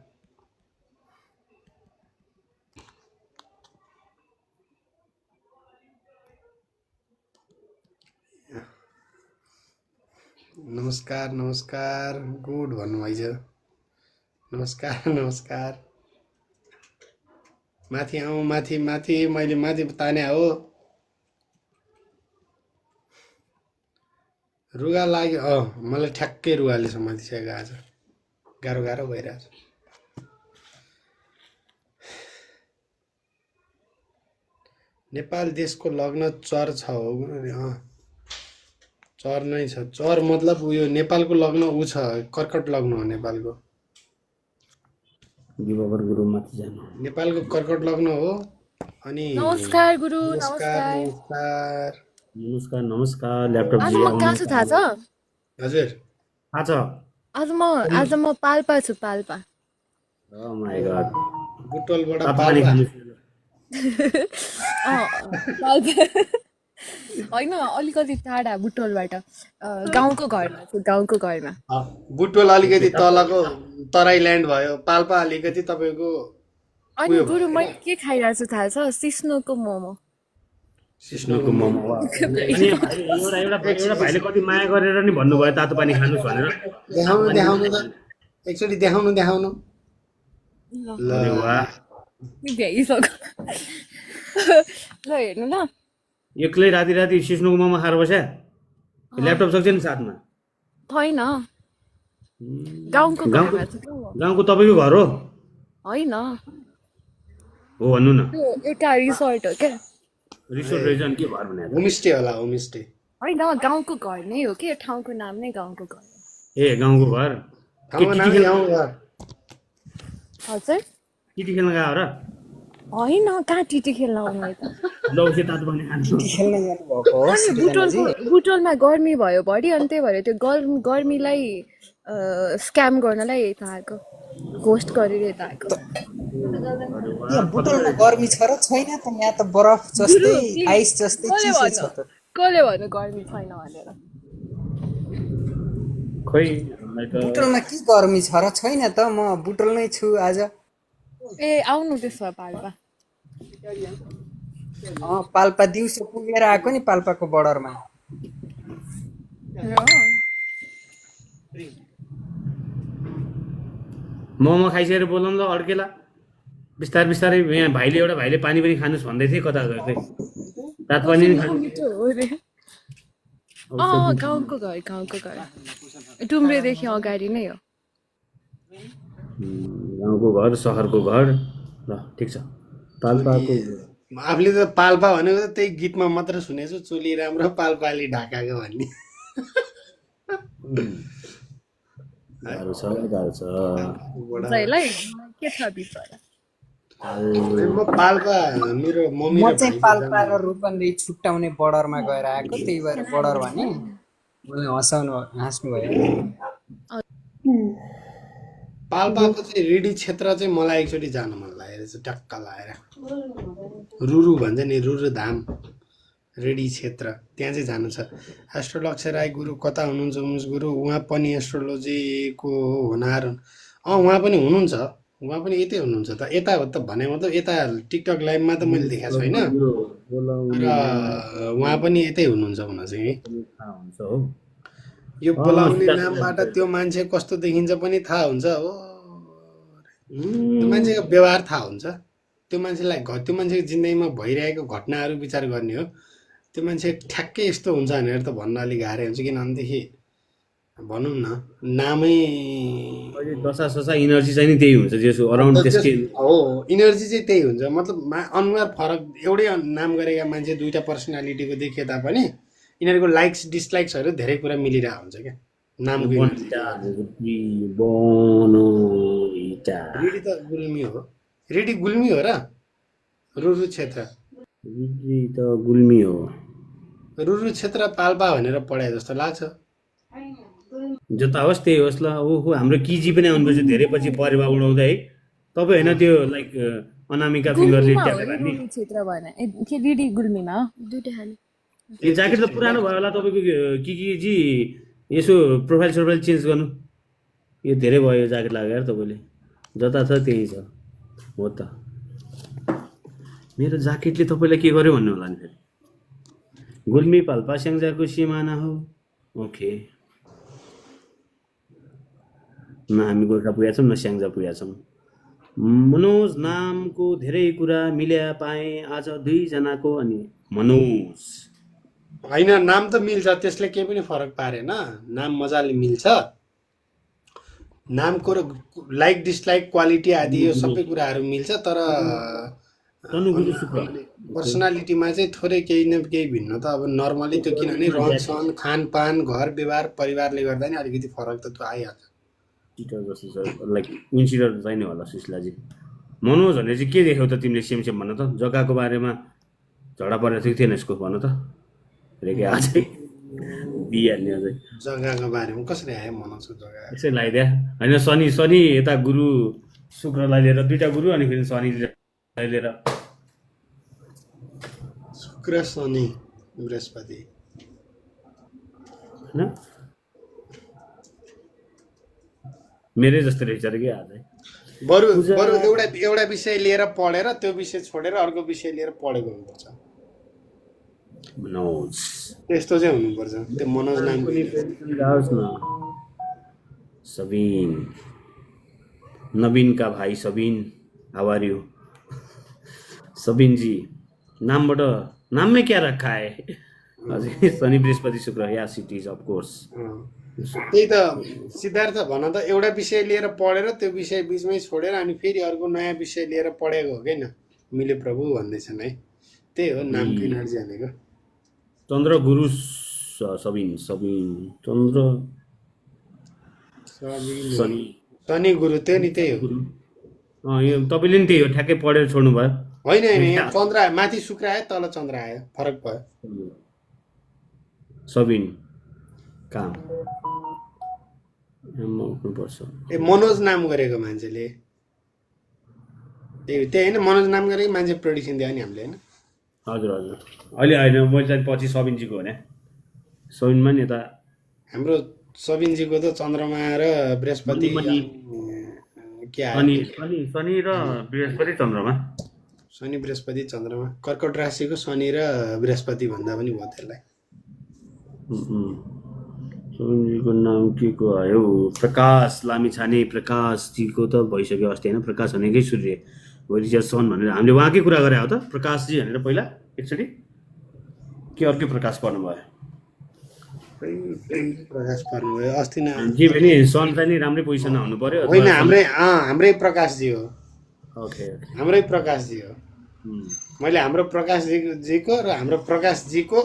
Speaker 1: नमस्कार नमस्कार, गुड भन्नुभएछ। नमस्कार नमस्कार। माथि आऊ, माथि माथि। मैले माथि ताने हो। रुगा लाग्यो। मलाई ठ्याक्कै रुगाले समातिसकेको आज। गाह्रो गाह्रो भइरहेछ। नेपाल देशको लग्न चर छ हो गुरु। चर नै छ। चर मतलब उयो नेपालको लग्न ऊ छ, कर्कट लग्न हो नेपालको।
Speaker 2: दिवाकर गुरु माथि जानु।
Speaker 1: नेपालको कर्कट लग्न हो। अनि
Speaker 4: नमस्कार गुरु,
Speaker 1: नमस्कार
Speaker 4: नमस्कार।
Speaker 1: नमस्कार।
Speaker 2: नमस्कार नमस्कार ल्यापटप
Speaker 4: आज
Speaker 2: जी।
Speaker 4: म कहाँ छु थाहा छ?
Speaker 1: हजुर।
Speaker 2: थाहा छ?
Speaker 4: आज म पाल्पा छु, पाल्पा।
Speaker 2: Oh my god.
Speaker 1: बुटोलबाट
Speaker 2: तातो पानी
Speaker 1: पाल्पा।
Speaker 2: खानुहोस्।
Speaker 4: पाल्पा होइन, अलिकति टाढा बुटोलबाट। गाउँको घरमा छु, गाउँको घरमा।
Speaker 1: बुटोल अलिकति तलको तराई ल्यान्ड भयो। पाल्पा अलिकति तपाईँको
Speaker 4: अनि गुरु मैले के खाइरहेको छु थाहा छ? सिस्नोको मोमो।
Speaker 2: सिस्नोको मोमो। अनि एउटा भाइले कति माया गरेर नि भन्नुभयो तातो पानी खानुहोस् भनेर।
Speaker 1: देखाउनु त एकचोटि देखाउनु। ल
Speaker 2: अरे वाह।
Speaker 4: भ्याइसक्यो। ल हेर्नु ल।
Speaker 2: एक्लै राति सिस्नोको मोमो खाएर बस्या? ल्यापटप सक्छ नि साथमा?
Speaker 4: छैन, गाउँको घरमा छु क्या म।
Speaker 2: गाउँको तपाईँको घर हो?
Speaker 4: होइन,
Speaker 2: हो भन्नु न।
Speaker 4: त्यो एउटा रिसोर्ट हो क्या।
Speaker 2: रिसोर्ट रहेछ अनि के घर भने?
Speaker 1: होमस्टे होला, होमस्टे।
Speaker 4: होइन, गाउँको घर नै हो कि, ठाउँको नाम नै गाउँको घर हो।
Speaker 2: ए गाउँको घर।
Speaker 1: ठाउँको नाम गाउँघर।
Speaker 4: हजुर?
Speaker 2: टिटी खेल्न गयो र?
Speaker 4: होइन, कहाँ टिटी खेल्न आउनु यता।
Speaker 2: लौसे तातो पानी खानु।
Speaker 4: अनि बुटोलमा गर्मी भयो बढी, अनि त्यही भएर त्यो गर्मीलाई स्क्याम गर्नलाई यता आएको, घोस्ट गरेर यता आएको।
Speaker 7: यहाँ बुटोलमा गर्मी छ र छैन त? यहाँ त बरफ जस्तै आइस जस्तै चिसो छ त।
Speaker 4: कसले भन्नु गर्मी छैन भनेर?
Speaker 2: खोइ
Speaker 7: बुटोलमा के गर्मी छ र छैन त? म बुटोल नै छु आज।
Speaker 4: ए आउनु त्यसो भए पाल्पा।
Speaker 7: पाल्पा दिउँसो पुगेर आएको नि, पाल्पाको बर्डरमा।
Speaker 2: मोमो खाइसकेर बोलाउँ ल अड्केला। बिस्तारै यहाँ एउटा भाइले पानी पनि खानुहोस् भन्दै थिए। कता गयो खै? तातो पानी नि खानु।
Speaker 4: गाउँको घर डुम्रेदेखि अगाडि नै हो।
Speaker 2: गाउँको घर, सहरको घर। ल ठिक छ। पाल्पाको
Speaker 1: आफूले त पाल्पा भनेको त त्यही गीतमा मात्र सुनेछु, चोली राम्रो पाल्पाले ढाकाको भन्ने।
Speaker 2: गाह्रो छ।
Speaker 4: के छ बिचरा?
Speaker 1: म पाल्पा, मेरो मम्मी
Speaker 7: म चाहिँ पाल्पा र रूपन्देही छुट्टाउने बर्डरमा गएर आएको, त्यही भएर बर्डर भने मलाई हाँस्नु भयो।
Speaker 1: पाल्पाको चाहिँ रेडी क्षेत्र चाहिँ मलाई एकचोटि जान मन लागेको छ, टक्क लाएर। रुरु भन्छ नि, रुरु धाम रेडी क्षेत्र, त्यहाँ चाहिँ जानु छ। एस्ट्रोलक्ष्य राई गुरु कता हुनुहुन्छ? उमेश गुरु उहाँ पनि एस्ट्रोलोजीको होनार। उहाँ पनि हुनुहुन्छ, उहाँ पनि यतै हुनुहुन्छ त। यता हो त भने मतलब यता टिकटक लाइभमा त मैले देखाएको छैन, र उहाँ पनि यतै हुनुहुन्छ हुन चाहिँ। यो बोलाउने नामबाट त्यो मान्छे कस्तो देखिन्छ पनि थाहा हुन्छ हो, त्यो मान्छेको व्यवहार थाहा हुन्छ। त्यो मान्छेलाई त्यो मान्छेको जिन्दगीमा भइरहेको घटनाहरू विचार गर्ने हो। त्यो मान्छे ठ्याक्कै यस्तो हुन्छ भनेर त भन्न अलिक गाह्रै हुन्छ, किनभनेदेखि भनौँ न नामै
Speaker 2: अहिले दशा सशा इनर्जी चाहिँ नि त्यही हुन्छ, जसो अराउन्ड त्यसकै
Speaker 1: हो, इनर्जी चाहिँ त्यही हुन्छ। मतलब अनुहार फरक, एउटै नाम गरेका मान्छे दुईवटा पर्सनालिटीको देखिए तापनि यिनीहरूको लाइक्स डिसलाइक्सहरू धेरै कुरा मिलिरहेको हुन्छ क्या नामको energy। रेडी त गुल्मी हो, रेडी गुल्मी हो र रुरु क्षेत्र,
Speaker 2: त गुल्मी हो।
Speaker 1: रुरु क्षेत्र पाल्पा भनेर पढाए जस्तो लाग्छ।
Speaker 2: जता होस् त्यही होस् ल। ओहो हाम्रो किजी पनि आउनुपर्छ धेरै पछि परेवा उडाउँदै है। तपाईँ होइन त्यो लाइक अनामिका फिङ्गरले
Speaker 4: गुल्मीमा हो
Speaker 2: ट्यापेर
Speaker 4: नि
Speaker 2: नि
Speaker 4: गुल्मी क्षेत्र भएन के रेडी गुल्मीमा हो?
Speaker 2: यो ज्याकेट त पुरानो भयो होला तपाईँको किजी। यसो प्रोफाइल सोफाइल चेन्ज गर्नु, यो धेरै भयो यो ज्याकेट लागेर तपाईँले। जता छ त्यही छ हो त। मेरो ज्याकेटले तपाईँलाई के गर्यो भन्नु होला नि फेरि। गुल्मी पाल्पा स्याङ्जाको सिमाना हो। ओके, न हामी गोर्खा पुगेका छौँ न स्याङ्जा पुगेका छौँ। मनोज नामको धेरै कुरा मिल्या पाएँ आज दुईजनाको। अनि मनोज
Speaker 1: होइन, नाम त मिल्छ, त्यसले केही पनि फरक पारेन। नाम मजाले मिल्छ। नामको र लाइक डिसलाइक क्वालिटी आदि यो सबै कुराहरू मिल्छ, तर
Speaker 2: तनु गुरु शुक्ल
Speaker 1: पर्सनालिटीमा चाहिँ थोरै केही न केही भिन्न त अब नर्मली त्यो, किनभने रहनसहन खानपान घर व्यवहार परिवारले गर्दा नि अलिकति फरक त त्यो आइहाल्छ।
Speaker 2: चिटर जस्तो छ, लाइक इन्सिडर चाहिने होला सुशीलाजी। मनोज भने चाहिँ के देख्यौ त तिमीले सेम सेम भन त। जग्गाको बारेमा झगडा परेको थियो थिएन यसको भन त। रेके अझै दिइहाल्ने अझै
Speaker 1: जग्गाको बारेमा कसरी आयो मनाउँछु जग्गा
Speaker 2: यसै लगाइदिया होइन। शनि शनि यता गुरु शुक्रलाई लिएर दुईवटा गुरु, अनि फेरि शनिलाई लिएर
Speaker 1: शुक्र शनि बृहस्पति
Speaker 2: होइन। मेरै जस्तो रहेछ अरे कि आज
Speaker 1: बरु बरु एउटा विषय लिएर पढेर त्यो विषय छोडेर अर्को विषय लिएर पढेको हुनुपर्छ।
Speaker 2: मनोज
Speaker 1: त्यस्तो चाहिँ हुनुपर्छ। त्यो मनोज नाम
Speaker 2: जाओस् न। सबिन, नवीन का भाइ Sabin, how are you Sabin ji. नामबाट नाममै क्या रखा है हजुर। शनि बृहस्पति शुक्र, या सिटिज अफ कोर्स।
Speaker 1: त्यही त सिद्धार्थ भन त, एउटा विषय लिएर पढेर त्यो विषय बिचमै छोडेर अनि फेरि अर्को नयाँ विषय लिएर पढेको हो किन मिले प्रभु भन्दैछन् है। त्यही हो नामको एनर्जी भनेको।
Speaker 2: चन्द्र गुरु सबिन सबिन चन्द्र शनि
Speaker 1: शनि गुरु त्यो नि त्यही हो।
Speaker 2: यो तपाईँले नि त्यही हो ठ्याक्कै पढेर छोड्नु भयो।
Speaker 1: होइन होइन, यहाँ चन्द्र आयो, माथि शुक्र आयो तल चन्द्र आयो, फरक भयो।
Speaker 2: सबिन काम उठ्नुपर्छ।
Speaker 1: ए मनोज नाम गरेको मान्छेले त्यही होइन, मनोज नाम गरेको मान्छे प्रोडिक्सन दियो नि हामीले होइन।
Speaker 2: हजुर हजुर, अहिले होइन मैले चाहिँ पछि सबिनजीको हो नि। सबिनमा नि यता
Speaker 1: हाम्रो सबिनजीको त चन्द्रमा र बृहस्पति के आयो,
Speaker 2: शनि र बृहस्पति चन्द्रमा।
Speaker 1: शनि बृहस्पति चन्द्रमा, कर्कट राशिको शनि र बृहस्पति भन्दा पनि भयो त्यसलाई।
Speaker 2: सबिनजीको नाम के को आयो? प्रकाश लामिछाने। प्रकाशजीको त भइसक्यो अस्ति होइन। प्रकाश भनेकै सूर्य हो, रिचर्ड सन भनेर हामीले उहाँकै कुरा गरे हो त प्रकाशजी भनेर पहिला एकचोटि। के अर्कै प्रकाश पर्नुभयो?
Speaker 1: प्रकाश पर्नुभयो अस्ति नै।
Speaker 2: जे पनि सन चाहिँ नि राम्रै पोजिसनमा हुनु पर्यो।
Speaker 1: होइन हाम्रै प्रकाशजी हो।
Speaker 2: ओके,
Speaker 1: हाम्रै प्रकाशजी हो। मैले हाम्रो प्रकाशजीको र हाम्रो प्रकाशजीको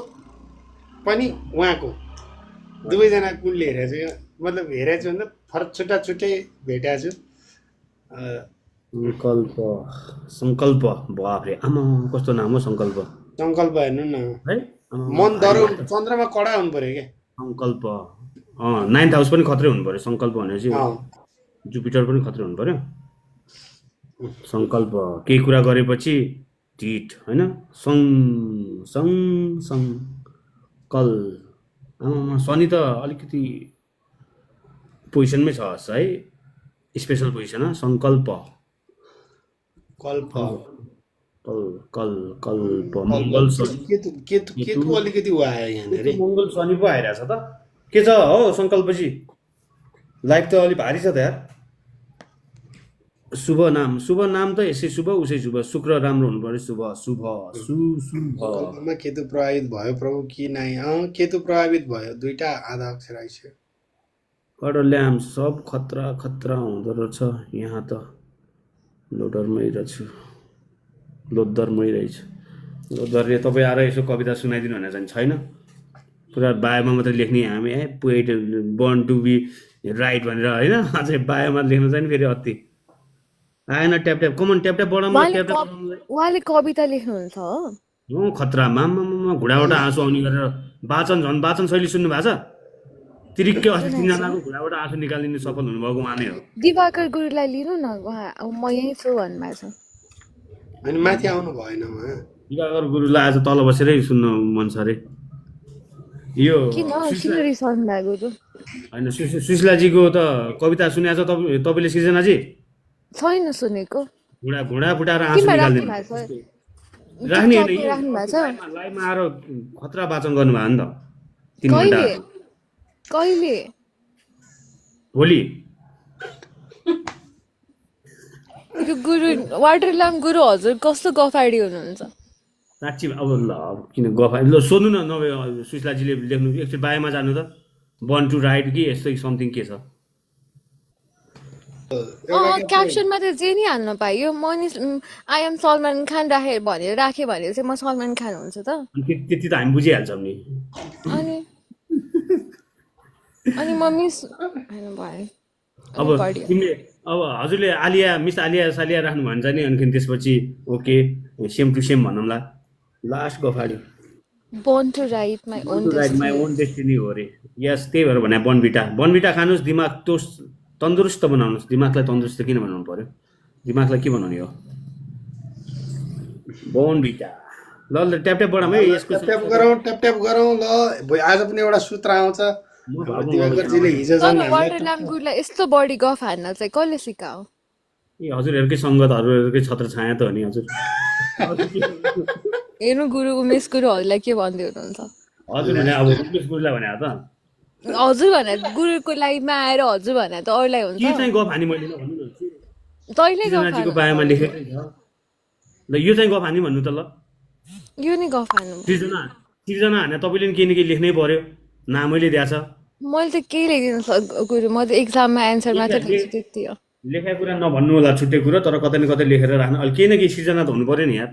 Speaker 1: पनि उहाँको दुवैजना कुनले हेरेको छु। मतलब हेरेको छु भन्दा फरक छुट्टा छुट्टै भेटेको छु।
Speaker 2: सङ्कल्प बाफ्रे, आमा कस्तो नाम हो सङ्कल्प।
Speaker 1: सङ्कल्प हेर्नु न
Speaker 2: है,
Speaker 1: मन दरो चन्द्रमा कडा हुनु पर्यो क्या
Speaker 2: सङ्कल्प। 9th हाउस पनि खत्रै हुनु पर्यो सङ्कल्प भनेपछि। जुपिटर पनि खत्रै हुनु पर्यो। सङ्कल्प केही कुरा गरेपछि ढिट होइन। कल शनि त अलिकति पोजिसनमै छ है, स्पेसल पोजिसन। सङ्कल्प
Speaker 1: कल्प
Speaker 2: कल्प मङ्गल
Speaker 1: केतु अलिकति ऊ आयो यहाँनिर।
Speaker 2: मङ्गल शनि पो आइरहेछ त। के छ हो सङ्कल्पजी? लाइफ त अलिक भारी छ त यार। शुभ नाम त यसै शुभ उसै शुभ शुक्र राम्रो हुनु पर्यो शुभ शुभ शुभ
Speaker 1: कल्पमा केतु प्रभावित भयो प्रभु कि नाइ केतु प्रभावित भयो दुईटा आधा अक्षर आइसक्यो
Speaker 2: कडल्याम सब खतरा खतरा हुँदो रहेछ यहाँ त लोडरमै रहेछु लोदरमै रहेछ लोदरले तपाईँ आएर यसो कविता सुनाइदिनु भनेर चाहिँ छैन पुरा बायोमा मात्रै लेख्ने हामी poet born to be write भनेर होइन अझै बायोमा लेख्नु चाहिँ फेरि अति आएन tap tap come on tap tap बढाउनु ट्याप ट्याप
Speaker 4: उहाँले कविता लेख्नुहुन्छ हो
Speaker 2: खतरा मामा घुँडाबाट आँसु आउने गरेर वाचन शैली सुन्नु भएको छ तिरिक्कै अस्ति 3 जनाको घुँडाबाट आँसु निकालिदिने सफल हुनुभएको उहाँ नै हो
Speaker 4: दिवाकर गुरुलाई लिनु न उहाँ म यहीँ छु भन्नुभएको छ
Speaker 1: अनि माथि आउनु भएन उहाँ
Speaker 2: दिवाकर गुरुलाई आज तल बसेरै सुन्नु मन छ अरे यो
Speaker 4: किन रिसाउनु भएको गुरु
Speaker 2: होइन सुशीलाजीको त कविता सुनेको छ तपाईँले सृजनाजी
Speaker 4: छैन सुनेको
Speaker 2: घुँडा फुटाएर आँसु
Speaker 4: राख्नु
Speaker 2: निकाल्दिनु
Speaker 4: भएको छ
Speaker 2: राख्ने
Speaker 4: राख्नु भएको छ
Speaker 2: लाइभमा आएर खतरा वाचन गर्नुभयो नि त 3 घण्टा
Speaker 4: कहिले
Speaker 2: भोलि
Speaker 4: यो गुरु वाटरलाम गुरु हजुर कस्तो गफाडी हुनुहुन्छ
Speaker 2: साँच्ची अब ल किन गफ ल सोध्नु न नभए सुशीलाजीले लेख्नु एकचोटि बायोमा जानु त बर्न टु राइट कि यस्तै समथिङ के छ
Speaker 4: क्याप्सनमा त जे नि हाल्न पाइयो मनिस आई एम सलमान खान राखेँ भनेर चाहिँ म सलमान खान हुन्छ त
Speaker 2: त्यति त हामी बुझिहाल्छौँ नि
Speaker 4: अनि म मिस भयो
Speaker 2: अब तिमीले अब हजुरले मिस आलिया सालिया राख्नु भन्छ नि अनि त्यसपछि ओके सेम टु सेम भनौँला लास्ट गफाडी
Speaker 4: born to write my
Speaker 2: own destiny हो अरे यस त्यही भएर भने बनबिटा खानुहोस् दिमाग तन्दुरुस्त बनाउनुहोस् दिमागलाई तन्दुरुस्त किन बनाउनु पर्यो दिमागलाई के बनाउने हो बोनबिटा ल ट्याप ट्याप बढाउँ है यसको
Speaker 1: ट्याप ट्याप गरौँ ल आज पनि एउटा सूत्र आउँछ दिवाकरजीले हिजो
Speaker 4: वाटरलाम गुरुलाई यस्तो बढी गफ हान्न चाहिँ कसले सिकाओ
Speaker 2: ए हजुरहरूकै सङ्गत हजुरहरूकै छत्र छाया त हो नि हजुर
Speaker 4: हेर्नु गुरु उमेश गुरुहरूलाई के भन्दै हुनुहुन्छ
Speaker 2: हजुर भने अब उमेश गुरुलाई भने त
Speaker 4: हजुर भने गुरुको लाइफमा आएर हजुर भने त अरूलाई हुन्छ
Speaker 2: के चाहिँ गफ हानी मैले भन्नु न
Speaker 4: तैँले
Speaker 2: सृजनाजीको बायोमा लेखेकै छ ल यो चाहिँ गफ हानी भन्नु त ल
Speaker 4: यो नि गफ हान्नु
Speaker 2: सृजना हाने तपाईँले नि केही न केही लेख्नै पर्यो नामैले दिएछ
Speaker 4: मैले त केही लेखिदिनु गुरु म त एक्जाममा एन्सर मात्र लेख्छु त्यति हो
Speaker 2: लेखेको कुरा नभन्नु होला छुट्टै कुरा तर कतै न कतै लेखेर राख्नु अहिले केही न केही सृजना त हुनु पर्यो नि यार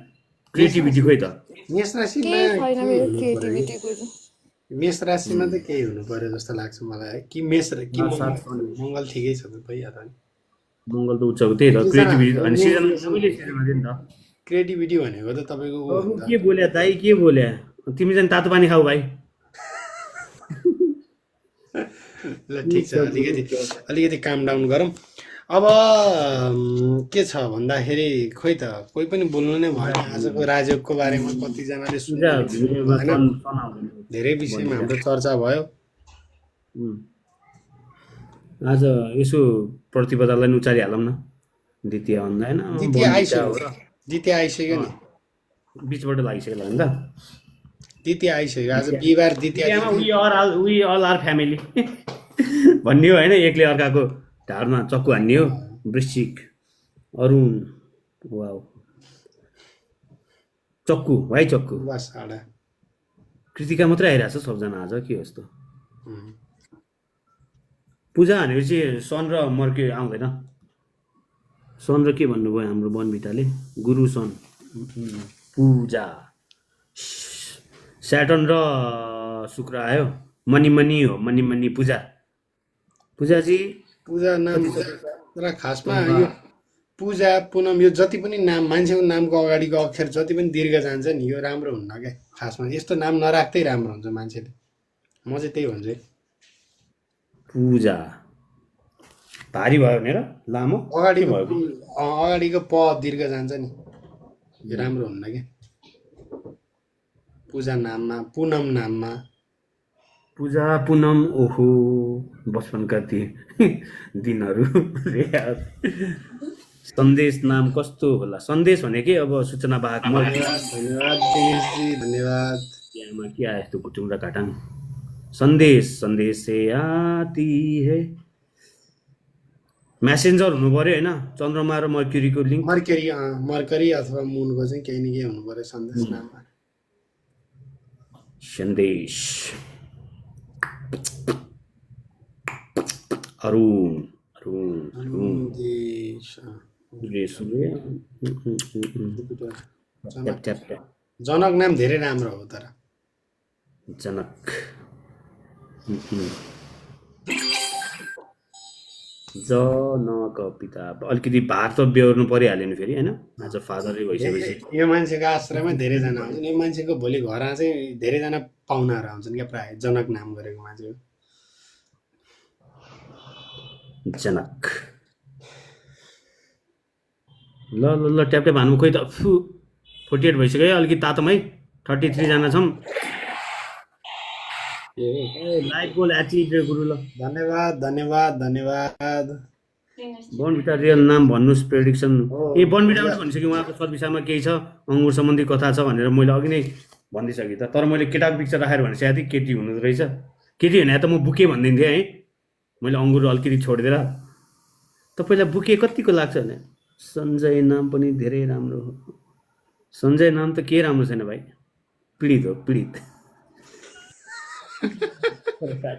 Speaker 2: क्रिएटिभिटी खोइ त
Speaker 1: मेष राशिमा
Speaker 4: केही छैन मेरो क्रिएटिभिटी गुरु
Speaker 1: मेष राशिमा त केही हुनु पर्यो जस्तो लाग्छ मलाई कि मेष कि मङ्गल ठिकै छ भइहाल्यो नि
Speaker 2: मङ्गल त उच्चको त्यही त क्रिएटिभिटी अनि सृजना सबैले सृजना दियो नि त
Speaker 1: क्रिएटिभिटी भनेको त तपाईँको
Speaker 2: के बोल्या दाइ के बोल्या तिमी चाहिँ तातो पानी खाऊ भाइ
Speaker 1: ल ठिक छ अलिकति काम डाउन गरौँ अब के छ भन्दाखेरि खोइ त कोही पनि बोल्नु नै भएन आजको राजयोगको बारेमा कतिजनाले धेरै विषयमा हाम्रो चर्चा भयो
Speaker 2: आज यसो प्रतिपदालाई उचालिहालौँ न द्वितीय भन्दा होइन
Speaker 1: द्वितीय आइसक्यो नि
Speaker 2: बिचबाट लागिसक्यो नि त
Speaker 1: द्वितीय आइसक्यो आज बिहिबार द्वितीय
Speaker 2: वी अल आर फ्यामिली भन्ने हो होइन एकले अर्काको ढाडमा चक्कु हान्ने हो वृश्चिक अरुण वाउ चक्कु भाइ चक्कु कृतिका मात्रै आइरहेछ सबजना आज के हो यस्तो पूजा भनेपछि सन र मर्के आउँदैन सन र के भन्नुभयो हाम्रो बनबिटाले गुरु सन पूजा स्याटर्न र शुक्र आयो मनी हो मनी पूजाजी
Speaker 1: पूजा नाम र खासमा यो पूजा पुनम यो जति पनि नाम मान्छेको नामको अगाडिको अक्षर जति पनि दीर्घ जान्छ नि यो राम्रो हुन्न क्या खासमा यस्तो नाम नराख्दै राम्रो हुन्छ मान्छेले म चाहिँ त्यही भन्छु
Speaker 2: पूजा भारी भयो भनेर लामो
Speaker 1: अगाडिको प दीर्घ जान्छ नि यो राम्रो हुन्न क्या पूजा नाममा पुनम नाममा
Speaker 2: पूजा पुनम ओहो बचपनका ती दिनहरू सन्देश नाम कस्तो होला सन्देश भने के अब सूचना वाहक
Speaker 1: धन्यवाद
Speaker 2: यहाँमा के आयो यस्तो कुटुङ र काटाङ सन्देश से आती है म्यासेन्जर हुनु पर्यो होइन चन्द्रमा र मर्क्युरीको लिङ्क
Speaker 1: मर्करी अथवा मुनको चाहिँ केही न केही हुनु पर्यो सन्देश नाममा।
Speaker 2: सन्देश अरुण अरुण अरुण सूर्य ट्याप ट्याप ट्याप
Speaker 1: जनक नाम धेरै राम्रो हो तर
Speaker 2: जनक जनक पिता अलिकति भार त बेहोर्नु परिहाल्यो नि फेरि होइन आज फादरै भइसकेपछि
Speaker 1: यो मान्छेको आश्रयमा धेरैजना आउँछन्। यो मान्छेको भोलि घर चाहिँ धेरैजना पाहुनाहरू आउँछन् क्या प्रायः जनक नाम गरेको मान्छे।
Speaker 2: जनक ल ल ल ट्याप ट्याप हान्नु खोइ त 48 भइसक्यो है अलिकति तातोमै 33 जना छौँ लाइक गोल एचिभ गुरु ल
Speaker 1: धन्यवाद धन्यवाद धन्यवाद।
Speaker 2: बनभिटा रियल नाम भन्नुहोस् प्रेडिक्सन ए बनभिटाबाट भनिसक्यो उहाँको सद्विषयमा केही छ अङ्गुर सम्बन्धी कथा छ भनेर मैले अघि नै भनिदिइसकेँ त तर मैले केटाको पिक्चर राखेर भनिसकेको थिएँ केटी हुनु रहेछ केटी भने त म बुके भनिदिन्थेँ है मैले अङ्गुर अलिकति छोडिदिएर तपाईँलाई बुके कतिको लाग्छ भने सञ्जय नाम पनि धेरै राम्रो हो सञ्जय नाम त के राम्रो छैन भाइ पीडित हो पीडित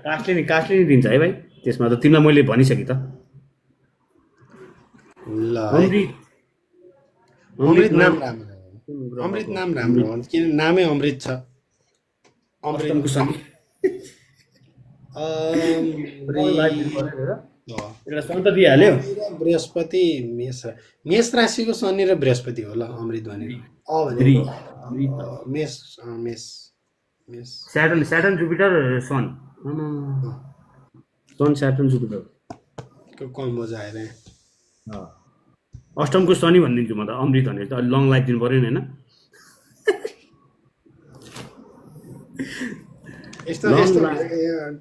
Speaker 2: कास्टले नि दिन्छ है भाइ त्यसमा त तिमीलाई मैले भनिसकेँ त
Speaker 1: ल अमृत नाम राम्रो अमृत नाम राम्रो हो किन नामै अमृत छ
Speaker 2: अमृतको सङ्गी एउटा सन्त दिइहाल्यो
Speaker 1: बृहस्पति मेष राशिको शनि र बृहस्पति हो ल अमृत भनेको मेष मेष मेष
Speaker 2: स्याटर्न जुपिटर सन स्याटर्न जुपिटर
Speaker 1: कम्बो आएर
Speaker 2: अष्टमको शनि भनिदिन्छु म त अमृत भनेर त अलि लङ लाइफ दिनु पऱ्यो नि होइन
Speaker 1: यस्तो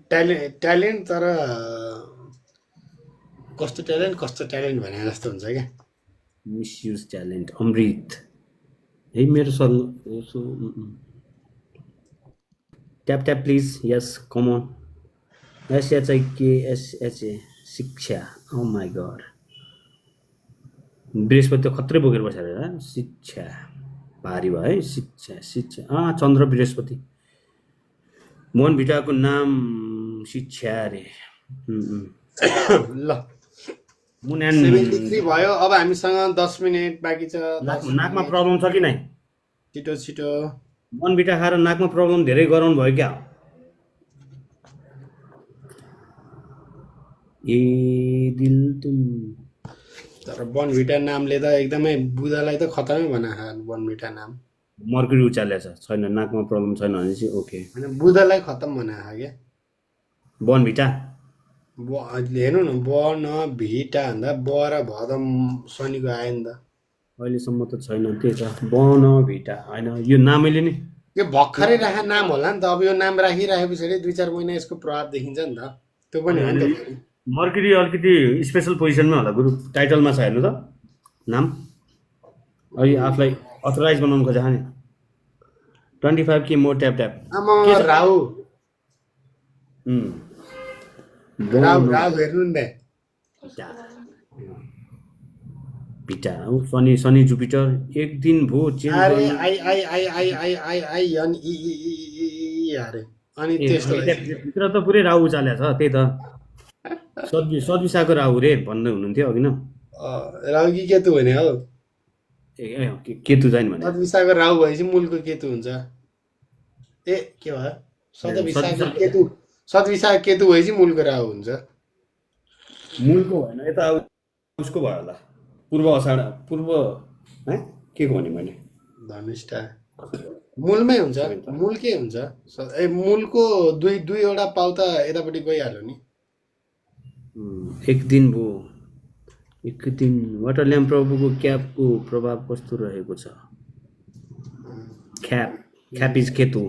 Speaker 1: ट्यालेन्ट तर कस्तो ट्यालेन्ट भने जस्तो हुन्छ क्या
Speaker 2: मिसयुज ट्यालेन्ट अमृत है मेरो son tap tap please yes come SHIKSHA Shiksha oh my God बृहस्पति त खत्रै बोकेर बसेर शिक्षा भारी भयो है शिक्षा चन्द्र बृहस्पति मोहन भिटाको नाम शिक्षा अरे
Speaker 1: ल 73 भयो अब हामीसँग 10 मिनेट बाँकी छ
Speaker 2: नाकमा प्रब्लम छ कि नै
Speaker 1: छिटो छिटो
Speaker 2: मोहन भिटा खाएर नाकमा प्रब्लम धेरै गराउनु भयो क्या ए दिल तुम
Speaker 1: तर बनभिटा नामले त एकदमै बुधालाई त खतमै बनायो बनभिटा नाम
Speaker 2: मर्क्युरी उचालेछ छैन नाकमा प्रब्लम छैन भने चाहिँ ओके
Speaker 1: हैन बुधालाई खतम बनायो क्या
Speaker 2: बनभिटा
Speaker 1: हेर्नु न बन भिटा भन्दा ब र भद शनिको आयो नि त
Speaker 2: अहिलेसम्म त छैन त्यही त बन भिटा होइन यो नामैले नि
Speaker 1: यो भर्खरै राखेको नाम होला नि त अब यो नाम राखिराखे पछाडि 2-4 महिना यसको प्रभाव देखिन्छ नि त त्यो पनि हो नि त
Speaker 2: मर्क्युरी अलिकति स्पेसल पोजिसनमा होला गुरु टाइटलमा छ हेर्नु त नाम अहिले आफूलाई अथोराइज बनाउनु खोजेको नि 25 के मोर ट्याप ट्याप
Speaker 1: राहु हेर्नु नि
Speaker 2: भिटा शनि जुपिटर एक दिन भो
Speaker 1: अरे अनि त्यस्तो
Speaker 2: भित्र त पुरै राहु उचालेको छ त्यही त सद्विशाको राहु रे भन्दै हुनुहुन्थ्यो अघि न
Speaker 1: राहु कि केतु भने हो
Speaker 2: केतु जाने भने
Speaker 1: सद्विशाको राहु भएपछि मूलको केतु हुन्छ ए के भयो सद्विशाको केतु भएपछि मूलको राहु हुन्छ
Speaker 2: मूलको भएन यता उसको भयो होला पूर्व अषाढ पूर्व के को भने मैले
Speaker 1: धनिष्ठा मूलमै हुन्छ मूलकै हुन्छ ए मूलको दुईवटा पाउ त यतापट्टि गइहाल्यो नि
Speaker 2: एक दिन वाटर ल्याम्प प्रभुको क्यापको प्रभाव कस्तो रहेको छ ख्याप इज केतु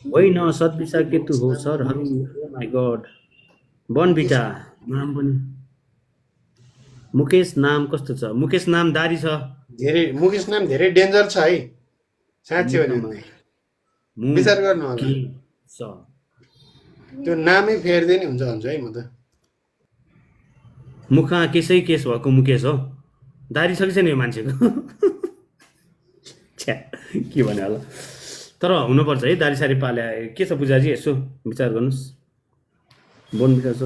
Speaker 2: होइन सद्विशा केतु हो सरहरू माई गड बनभिटा नाम पनि मुकेश नाम कस्तो छ मुकेश नाम दारी छ
Speaker 1: मुकेश नाम धेरै डेन्जर छ है साँच्चै हो विचार गर्नु होला त्यो नामै फेर्दै नि हुन्छ है म त
Speaker 2: मुखमा केसै केस भएको मुकेश हो। दारी छ कि छैन यो मान्छेको? छ्या के भन्यो होला। तर हुनुपर्छ है दारी सारी पाले। के छ पूजाजी यसो विचार गर्नुहोस्। बोनभिटा छ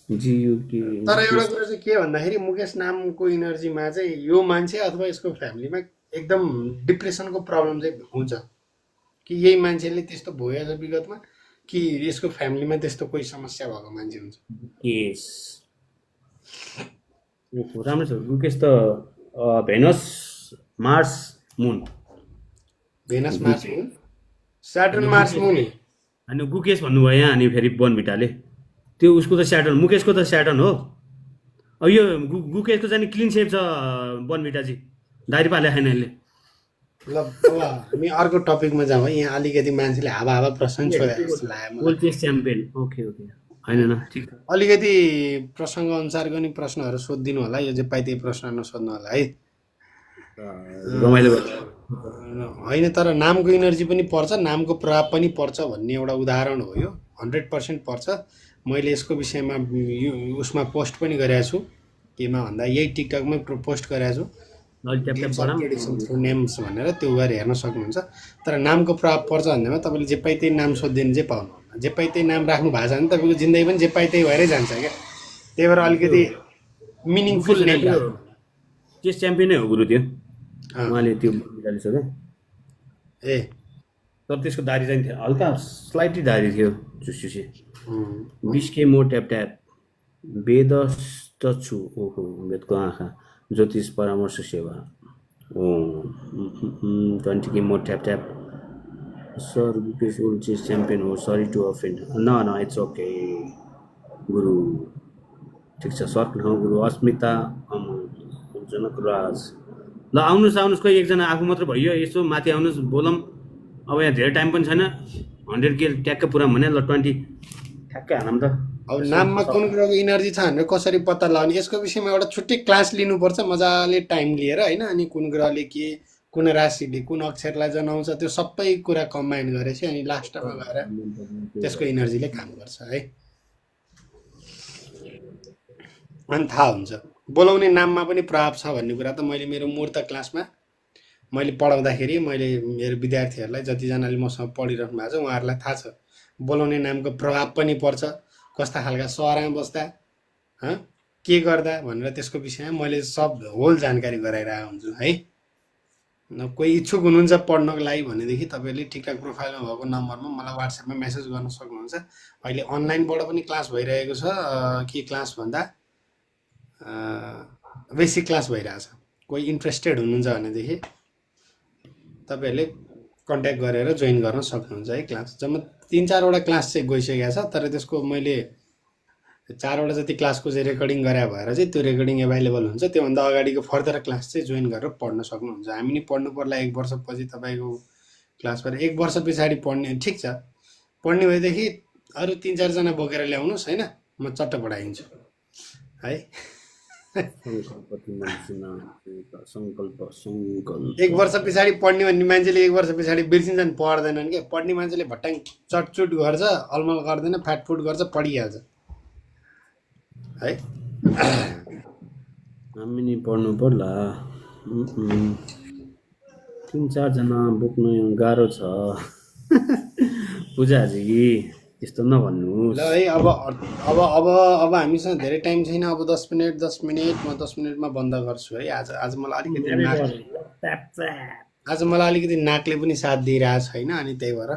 Speaker 2: जियु के
Speaker 1: तर एउटा कुरा चाहिँ के भन्दाखेरि मुकेश नामको इनर्जीमा चाहिँ यो मान्छे अथवा यसको फ्यामिलीमा एकदम डिप्रेसनको प्रब्लम चाहिँ हुन्छ कि यही मान्छेले त्यस्तो भोगेछ विगतमा कि यसको फ्यामिलीमा त्यस्तो कोही समस्या भएको मान्छे हुन्छ।
Speaker 2: केस ओहो राम्रो छ। मुकेश त भेनस मार्स मुन
Speaker 1: भेनस मार्स मुन स्याटर्न मार्स मुन
Speaker 2: अनि गुकेश भन्नुभयो यहाँ अनि फेरि बोनभिटाले त्यो उसको त स्याटर्न मुकेशको त स्याटर्न हो। अब यो गुकेशको चाहिँ क्लिन सेप छ बोनभिटाजी दारी पाले छैन यसले।
Speaker 1: ल अब हामी अर्को टपिकमा जाउँ है। यहाँ अलिकति मान्छेले हावा प्रश्न छोडेको जस्तो लाग्यो मलाई।
Speaker 2: World chess champion okay okay होइन न ठिक छ।
Speaker 1: अलिकति प्रसङ्ग अनुसारको नि प्रश्नहरू सोधिदिनु होला। यो जे पाइ त्यही प्रश्न नसोध्नु होला है।
Speaker 2: रमाइलो गर्छ।
Speaker 1: होइन तर नामको इनर्जी पनि पर्छ, नामको प्रभाव पनि पर्छ भन्ने एउटा उदाहरण हो यो। 100% पर्छ। मैले यसको विषयमा उसमा पोस्ट पनि गरेको छु। केमा भन्दा यही टिकटकमै पोस्ट गरेको छु प्रेडिक्सन थ्रु नेम्स भनेर, त्यो गएर हेर्न सक्नुहुन्छ। तर नामको प्रभाव पर्छ भन्दैमा तपाईँले जे पाइ त्यही नाम सोधिदिनु चाहिँ पाउनुहुन्न। जे पाइ त्यही नाम राख्नु भएको छ भने तपाईँको जिन्दगी पनि जे पाइ त्यही भएरै जान्छ क्या। त्यही भएर अलिकति मिनिङफुल नेम
Speaker 2: चेस च्याम्पियनै हो गुरु त्यो उहाँले त्यो छ क्या।
Speaker 1: ए
Speaker 2: तर त्यसको दारी चाहिँ थियो हल्का स्लाइटली दारी थियो चुसुसी। 20 के मोर ट्याप ट्याप वेदस्त छु ओहो वेदको आँखा ज्योतिष परामर्श सेवा 20 के more tap tap sir Gukesh world chess champion हो सरी टु अफेन्ड न इट्स ओके गुरु ठिक छ सर गुरु अस्मिता जनकराज ल आउनुहोस् कोही एकजना आफू मात्र भयो यसो माथि आउनुहोस् बोलौँ। अब यहाँ धेरै टाइम पनि छैन 100 के ट्याक्क पुरा भने ल 20 ठ्याक्कै हानौँ त।
Speaker 1: अब नाममा कुन कुराको इनर्जी छ भनेर कसरी पत्ता लगाउने यसको विषयमा एउटा छुट्टै क्लास लिनुपर्छ मजाले टाइम लिएर होइन। अनि कुन ग्रहले के कुन राशिले कुन अक्षरलाई जनाउँछ त्यो सबै कुरा कम्बाइन गरेपछि अनि लास्टमा गएर त्यसको इनर्जीले काम गर्छ है। अनि थाहा हुन्छ बोलाउने नाममा पनि प्रभाव छ भन्ने कुरा त मैले मेरो मुहूर्त क्लासमा मैले पढाउँदाखेरि मैले मेरो विद्यार्थीहरूलाई जतिजनाले मसँग पढिरहनु भएको छ उहाँहरूलाई थाहा छ बोलाउने नामको प्रभाव पनि पर्छ। कस्ता खालका सहरमा बस्दा के गर्दा भनेर त्यसको विषयमा मैले सब होल जानकारी गराइरहेको हुन्छु है। कोही इच्छुक हुनुहुन्छ पढ्नको लागि भनेदेखि तपाईँले टिकटक प्रोफाइलमा भएको नम्बरमा मलाई वाट्सएपमा मेसेज गर्न सक्नुहुन्छ। अहिले अनलाइनबाट पनि क्लास भइरहेको छ कि क्लास भन्दा बेसिक क्लास भइरहेछ। कोही इन्ट्रेस्टेड हुनुहुन्छ भनेदेखि तपाईँहरूले कन्ट्याक्ट गरेर जोइन गर्न सक्नुहुन्छ है। क्लास जम्मा 3-4वटा क्लास चाहिँ गइसकेको छ तर त्यसको मैले 4वटा जति क्लासको चाहिँ रेकर्डिङ गरे भएर चाहिँ त्यो रेकर्डिङ एभाइलेबल हुन्छ। त्योभन्दा अगाडिको फर्दर क्लास चाहिँ जोइन गरेर पढ्न सक्नुहुन्छ। हामी नि पढ्नु पर्ला 1 वर्षपछि तपाईँको क्लासबाट 1 वर्ष पछाडि पढ्ने ठिक छ। पढ्ने भएदेखि अरू 3-4 जना बोकेर ल्याउनुहोस् होइन म चट्ट पढाइदिन्छु है। 1 वर्ष पछाडि पढ्ने भन्ने मान्छेले 1 वर्ष पछाडि बिर्सिन्छन् पढ्दैनन् क्या। पढ्ने मान्छेले भट्टाङ चटचुट गर्छ अलमल गर्दैन फ्याटफुट गर्छ पढिहाल्छ है।
Speaker 2: हामी नि पढ्नु पर्ला 3-4 जना बोक्नु गाह्रो छ पूजाजी त्यस्तो नभन्नुहोस्
Speaker 1: ल है। अब हामीसँग धेरै टाइम छैन। अब 10 मिनट म 10 मिनटमा बन्द गर्छु है। आज मलाई अलिकति नाकले पनि साथ दिइरहेको छैन अनि त्यही भएर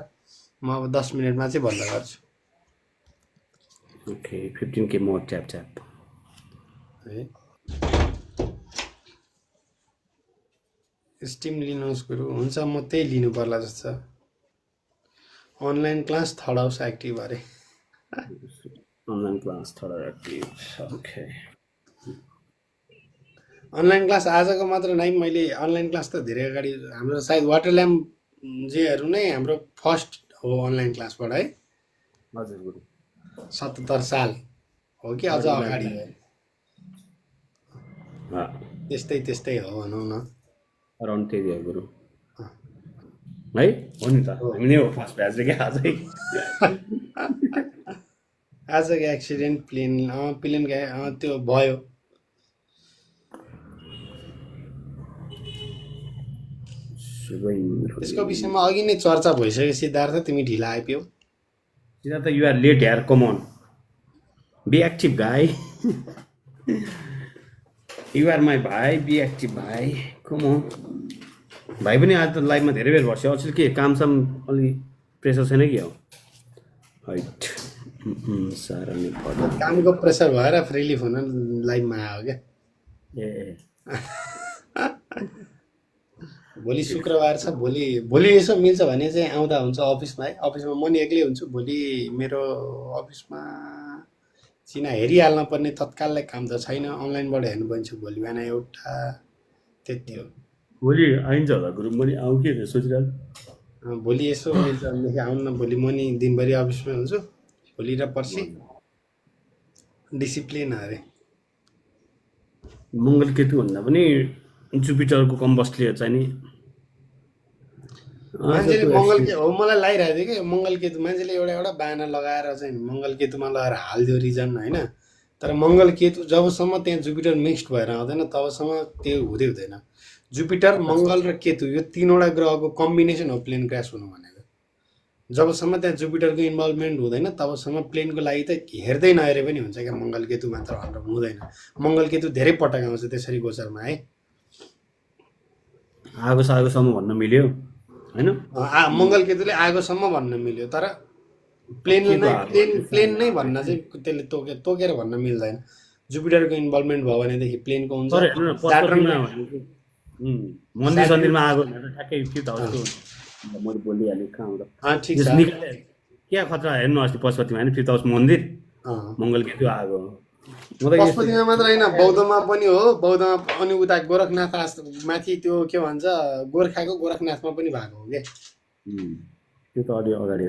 Speaker 1: म अब 10 मिनटमा चाहिँ बन्द गर्छु।
Speaker 2: Okay 15 K more tap tap
Speaker 1: है। स्टिम लिनुहोस् गुरु हुन्छ म त्यही लिनु पर्ला जस्तो। Online class third house active अरे
Speaker 2: online class third active okay.
Speaker 1: Online class आजको मात्र नै मैले अनलाइन क्लास त धेरै अगाडि हाम्रो सायद वाटर ल्याम्प जेहरू नै हाम्रो फर्स्ट हो अनलाइन क्लासबाट है।
Speaker 2: हजुर गुरु
Speaker 1: 77 साल हो कि अझ अगाडि हो त्यस्तै हो भनौँ न
Speaker 2: अराउन्ड त्यही हो गुरु है। हो नि त हामी नै हो फर्स्ट ब्याच क्या आजै
Speaker 1: आजको एक्सिडेन्ट प्लेन त्यो भयो। त्यसको विषयमा अघि नै चर्चा भइसक्यो सिद्धार्थ, तिमी ढिला आइपुग्यौ।
Speaker 2: सिद्धार्थ यु आर लेट यार, कम अन बी एक्टिभ गाई। यु आर माई भाइ, बी एक्टिभ भाइ, कम अन। भाइ पनि आज त लाइभमा धेरै बेर बस्यो, अचेल के कामसाम अलि प्रेसर छैन कि हो? हैट साह्रो नै पर्यो।
Speaker 1: कामको प्रेसर भएर फ्रिली फोन लाइभमा आयो क्या।
Speaker 2: ए
Speaker 1: भोलि शुक्रबार छ, भोलि यसो मिल्छ भने चाहिँ आउँदा हुन्छ अफिसमा है। अफिसमा म नि एक्लै हुन्छु भोलि। मेरो अफिसमा चिना हेरिहाल्न पर्ने तत्कालै काम त छैन, अनलाइनबाट हेर्नुपर्छ भोलि बिहान एउटा, त्यति हो।
Speaker 2: भोलि आइन्छ होला ग्रुप, मैले आउँ के सोचिरहेको।
Speaker 1: भोलि यसो मिल्छ भनेदेखि आउनु न। भोलि म नि दिनभरि अफिसमै हुन्छु, भोलि र पर्सि डिसिप्लिन अरे।
Speaker 2: मङ्गल केतु भन्दा पनि जुपिटरको कम्बस्टले चाहिँ नि
Speaker 1: मान्छेले मङ्गल के हो मलाई लागिरहेको थियो कि मङ्गल केतु मान्छेले एउटा बाना लगाएर चाहिँ मङ्गल केतुमा लगाएर हालिदियो रिजन होइन। तर मङ्गल केतु जबसम्म त्यहाँ जुपिटर मिक्स्ड भएर आउँदैन तबसम्म त्यो हुँदैन। जुपिटर मङ्गल र केतु यो तीनवटा ग्रहको कम्बिनेसन हो प्लेन क्रास हुनु भनेको। जबसम्म त्यहाँ जुपिटरको इन्भल्भमेन्ट हुँदैन तबसम्म प्लेनको लागि त हेर्दै नहेरे पनि हुन्छ क्या। मङ्गल केतु मात्र भनेर हुँदैन। मङ्गल केतु धेरै पटक आउँछ त्यसरी गोचरमा है।
Speaker 2: आगो सागोसम्म भन्न मिल्यो होइन।
Speaker 1: मङ्गल केतुले आगोसम्म भन्न मिल्यो, तर प्लेन नै भन्न चाहिँ त्यसले तोकेर भन्न मिल्दैन। जुपिटरको इन्भल्भमेन्ट भयो भनेदेखि प्लेनको हुन्छ।
Speaker 2: मन्दिर सन्दिरमा आगो ठ्याक्कै 5000 मैले बोलिहालेँ कहाँ आउँदा
Speaker 1: ठिक छ।
Speaker 2: क्या खतरा हेर्नु अस्ति पशुपतिमा होइन 5000 मन्दिर मङ्गल केतु आगो।
Speaker 1: पशुपतिमा मात्र होइन बौद्धमा पनि हो। बौद्धमा अनि उता गोरखनाथ माथि त्यो के भन्छ गोर्खाको गोरखनाथमा पनि भएको हो क्या।
Speaker 2: त्यो त अलि अगाडि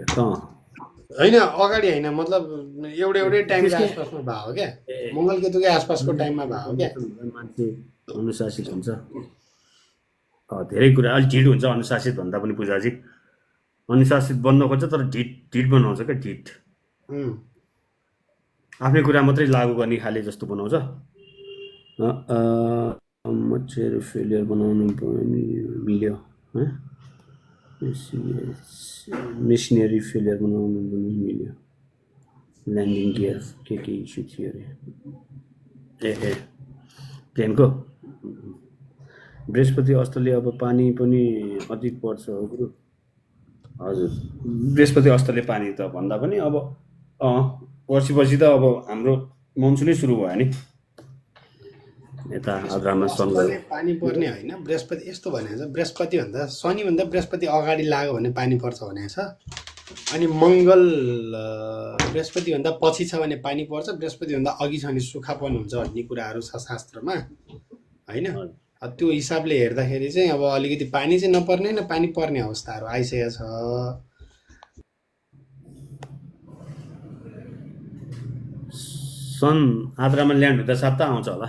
Speaker 1: होइन अगाडि होइन मतलब एउटै टाइमको आसपासमा भएको हो क्या। मङ्गल केतुकै आसपासको टाइममा भएको क्या।
Speaker 2: मान्छे अनुशासित हुन्छ धेरै कुरा, अलिक ढिट हुन्छ अनुशासित भन्दा पनि पूजाजी। अनुशासित बन्न खोज्छ तर ढिट बनाउँछ क्या। ढिट आफ्नै कुरा मात्रै लागु गर्ने खाले जस्तो बनाउँछ। मच्छर फेलियर बनाउनु पनि मिल्यो, मेसिनरी फेलियर बनाउनु पनि मिल्यो। ल्यान्डिङ गियर के इस्यु थियो अरे ए प्लेनको। बृहस्पति अस्तले अब पानी पनि अधिक पर्छ हो गुरु। हजुर बृहस्पति अस्तले पानी त भन्दा पनि अब पछि त अब हाम्रो मनसुनै सुरु भयो नि यता आद्रामा सन
Speaker 1: पानी पर्ने होइन। बृहस्पति यस्तो भनेको छ बृहस्पति भन्दा शनि भन्दा बृहस्पति अगाडि लाग्यो भने पानी पर्छ भनेको छ। अनि मङ्गल बृहस्पति भन्दा पछि छ भने पानी पर्छ, बृहस्पति भन्दा अघि छ भने सुक्खापन हुन्छ भन्ने कुराहरू छ शास्त्रमा होइन। त्यो हिसाबले हेर्दाखेरि चाहिँ अब अलिकति पानी चाहिँ नपर्ने न पानी पर्ने अवस्थाहरू आइसकेको छ।
Speaker 2: सन् आद्रामा ल्यान्ड हुँदा साता आउँछ होला।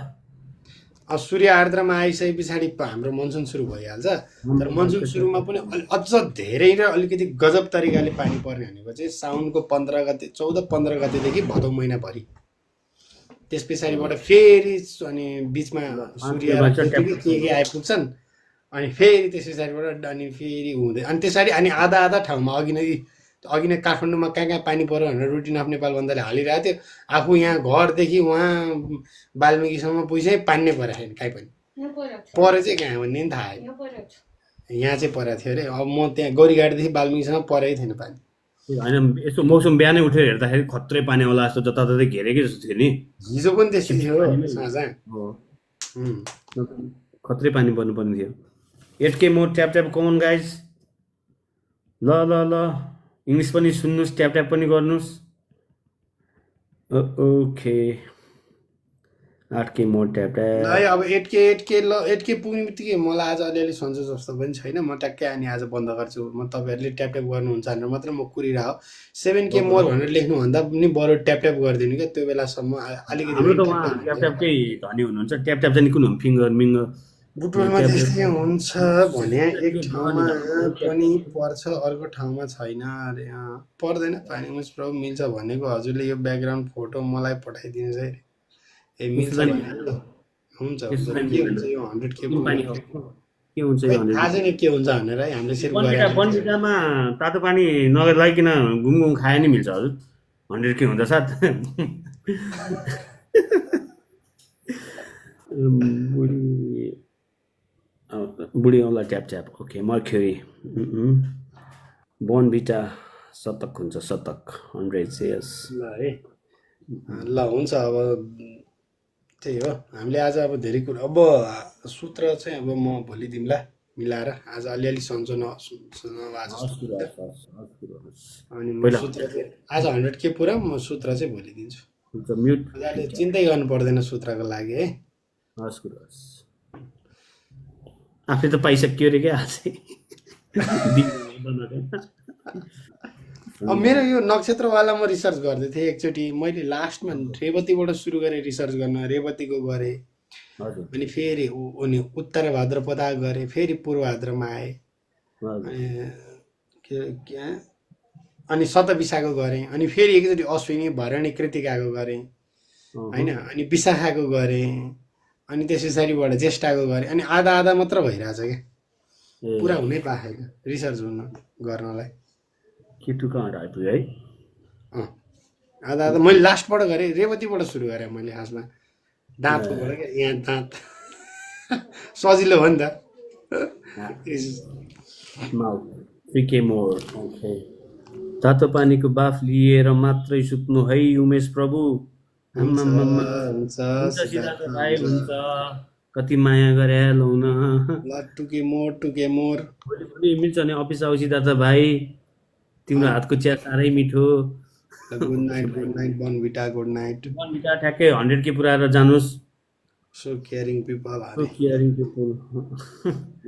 Speaker 1: सूर्य आर्द्रमा आइसके पछाडि हाम्रो मनसुन सुरु भइहाल्छ। तर मनसुन सुरुमा पनि अझ धेरै र अलिकति गजब तरिकाले पानी पर्ने भनेको चाहिँ साउनको 14-15 गतेदेखि भदौ महिनाभरि। त्यस पछाडिबाट फेरि अनि बिचमा सूर्य के आइपुग्छन् अनि फेरि त्यस पछाडिबाट अनि फेरि हुँदै अनि त्यसरी अनि आधा ठाउँमा अघि नै काठमाडौँमा कहाँ पानी पर्यो भनेर रुटिन अफ नेपाल बन्दाले हालिरहेको थियो। आफू यहाँ घरदेखि उहाँ वाल्मिकीसम्म पुगिसके पानी नै परेको छैन कहीँ पनि। परे चाहिँ कहाँ भन्ने नि थाहा आयो। यहाँ चाहिँ परेको थियो अरे। अब म त्यहाँ गौरीघाटदेखि वाल्मिकीसम्म परेकै थिएन पानी।
Speaker 2: होइन यसो मौसम बिहानै उठेर हेर्दाखेरि खत्रै पानी होला जस्तो जताततै घेरेकै जस्तो थियो नि।
Speaker 1: हिजो पनि त्यस्तै थियो साँझ।
Speaker 2: खत्रै पानी पर्नुपर्ने थियो। 8K more tap come on guys. ल इङ्ग्लिस पनि सुन्नुहोस्, ट्याप पनि गर्नुहोस्। ओके 8K मोर ट्याप
Speaker 1: अब 8K पुग्ने बित्तिकै मलाई आज अलिअलि सन्चो जस्तो पनि छैन। म ट्याक्कै अनि आज बन्द गर्छु। म तपाईँहरूले ट्याप गर्नुहुन्छ भनेर मात्र म कुरिरहेको। 7K मोर भनेर लेख्नुभन्दा पनि बरु ट्याप गरिदिनु क्या। त्यो बेलासम्म अलिकति
Speaker 2: ट्यापकै धनी हुनुहुन्छ। ट्याप चाहिँ कुन फिङ्गर
Speaker 1: बुटोलमा त्यस्तै हुन्छ भने एक ठाउँमा पनि पर्छ अर्को ठाउँमा छैन अरे पर्दैन पानी उमेश प्रभु मिल्छ भनेको हजुरले यो ब्याकग्राउन्ड फोटो मलाई पठाइदिनुहोस् है ए मिल्छ भने हुन्छ हुन्छ के हुन्छ यो 100 के
Speaker 2: पानी हो के हुन्छ यो
Speaker 1: थाहा छैन के हुन्छ भनेर है हामीले सेट गरेर
Speaker 2: बनभिटामा तातो पानी नगरिकन घुम खाए नि मिल्छ हजुर 100 के हुन्छ साथ बुढी औँला ट्याप ट्याप ओके मर्क्युरी बोनभिटा शतक हुन्छ शतक 100 यस
Speaker 1: ल है ल हुन्छ अब त्यही हो हामीले आज अब धेरै कुरा अब सूत्र चाहिँ अब म भोलि दिउँला मिलाएर आज अलिअलि सन्चो आज अनि म सूत्र चाहिँ आज 100 के पुरा म सूत्र चाहिँ भोलि दिन्छु
Speaker 2: म्युट
Speaker 1: मजाले चिन्तै गर्नु पर्दैन सूत्रको लागि है
Speaker 2: आफै त पाइसक्यो रे क्या
Speaker 1: अब मेरो यो नक्षत्रवाला म रिसर्च गर्दै थिएँ एकचोटि मैले लास्टमा रेवतीबाट सुरु गरेँ रिसर्च गर्न रेवतीको गरेँ अनि फेरि अनि उत्तर भाद्रपदा गरेँ फेरि पूर्व भाद्रमा आएँ अनि शतविशाखको गरेँ अनि फेरि एकचोटि अश्विनी भरणी कृतिकाको गरेँ होइन अनि विशाखाको गरेँ अनि त्यस पछाडिबाट ज्येष्ठाको गरेँ अनि आधा आधा मात्र भइरहेछ क्या पुरा हुनै पाएन रिसर्च गर्नलाई
Speaker 2: केटु कहाँ आइपुग्यो है
Speaker 1: आधा आधा मैले लास्टबाट गरेँ रेवतीबाट सुरु गरेँ मैले खासमा दाँतकोबाट क्या यहाँ दाँत सजिलो हो नि त
Speaker 2: तातो पानीको बाफ लिएर मात्रै सुत्नु है उमेश प्रभु
Speaker 1: हुन्छ
Speaker 2: कति माया गरे लौन
Speaker 1: ल टुके मोर
Speaker 2: भोलि मिल्छ नि अफिस आऊ सिद्धार्थ भाइ तिम्रो हातको चिया साह्रै मिठो
Speaker 1: गुड नाइट बनभिटा गुड नाइट
Speaker 2: बनभिटा ठ्याक्कै 100 के पुऱ्याएर जानुहोस्
Speaker 1: सो केयरिङ पिपल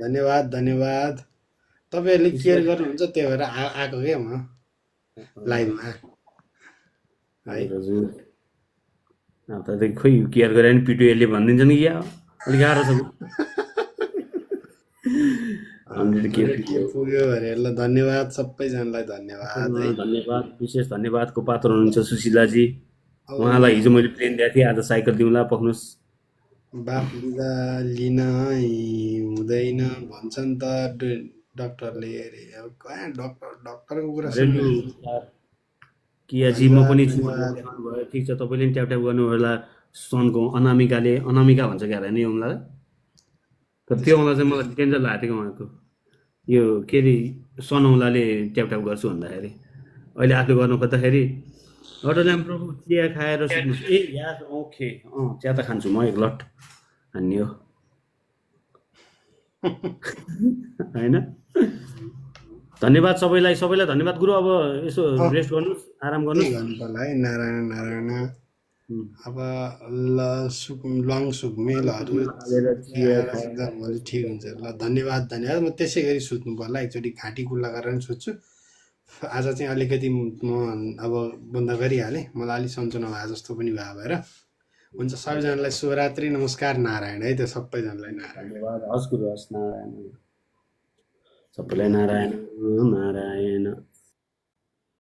Speaker 2: धन्यवाद
Speaker 1: तपाईँहरूले केयर गर्नुहुन्छ त्यही भएर आएको क्या म लाइभमा है
Speaker 2: त खोइ केयर गरे नि पिटुएले भनिदिन्छ नि क्या अलिक गाह्रो छ 100 के
Speaker 1: पुग्यो अरे ल धन्यवाद सबैजनालाई
Speaker 2: धन्यवाद विशेष धन्यवादको पात्र हुनुहुन्छ सुशीलाजी उहाँलाई हिजो मैले प्लेन दिएको थिएँ आज साइकल दिउँला पक्नुहोस्
Speaker 1: बाफ लिँदा लिन हुँदैन भन्छन् त डक्टरले अरे अब कहाँ डक्टरको कुरा सुन्नु
Speaker 2: कियाजी म पनि छु भयो ठिक छ तपाईँले पनि ट्याप ट्याप गर्नु होला सनको अनामिका भन्छ क्या नि उहाँलाई तर त्यो औँला चाहिँ मलाई डेन्जर लागेको थियो उहाँको यो के अरे सनौलाले ट्याप ट्याप गर्छु भन्दाखेरि अहिले आफूले गर्नु खोज्दाखेरि अटोल्याम प्रभु चिया खाएर सुत्नुहोस् ए यार ओके चिया त खान्छु म एक लट हान्ने हो होइन धन्यवाद सबैलाई धन्यवाद गुरु अब यसो रेस्ट गर्नुहोस् आराम गर्नुहोस्
Speaker 1: नारायण अब लङ सुकमेलहरू भोलि ठिक हुन्छ ल धन्यवाद म त्यसै गरी सुत्नु पर्ला एकचोटि घाँटी कुल्ला गरेर सुत्छु आज चाहिँ अलिकति म अब बन्द गरिहालेँ मलाई अलिक सन्चो नभए जस्तो पनि भएर हुन्छ सबैजनालाई शुभरात्रि नमस्कार नारायण है त्यो सबैजनालाई नारायण
Speaker 2: धन्यवाद हस् गुरु हस् नारायण सबैलाई नारायण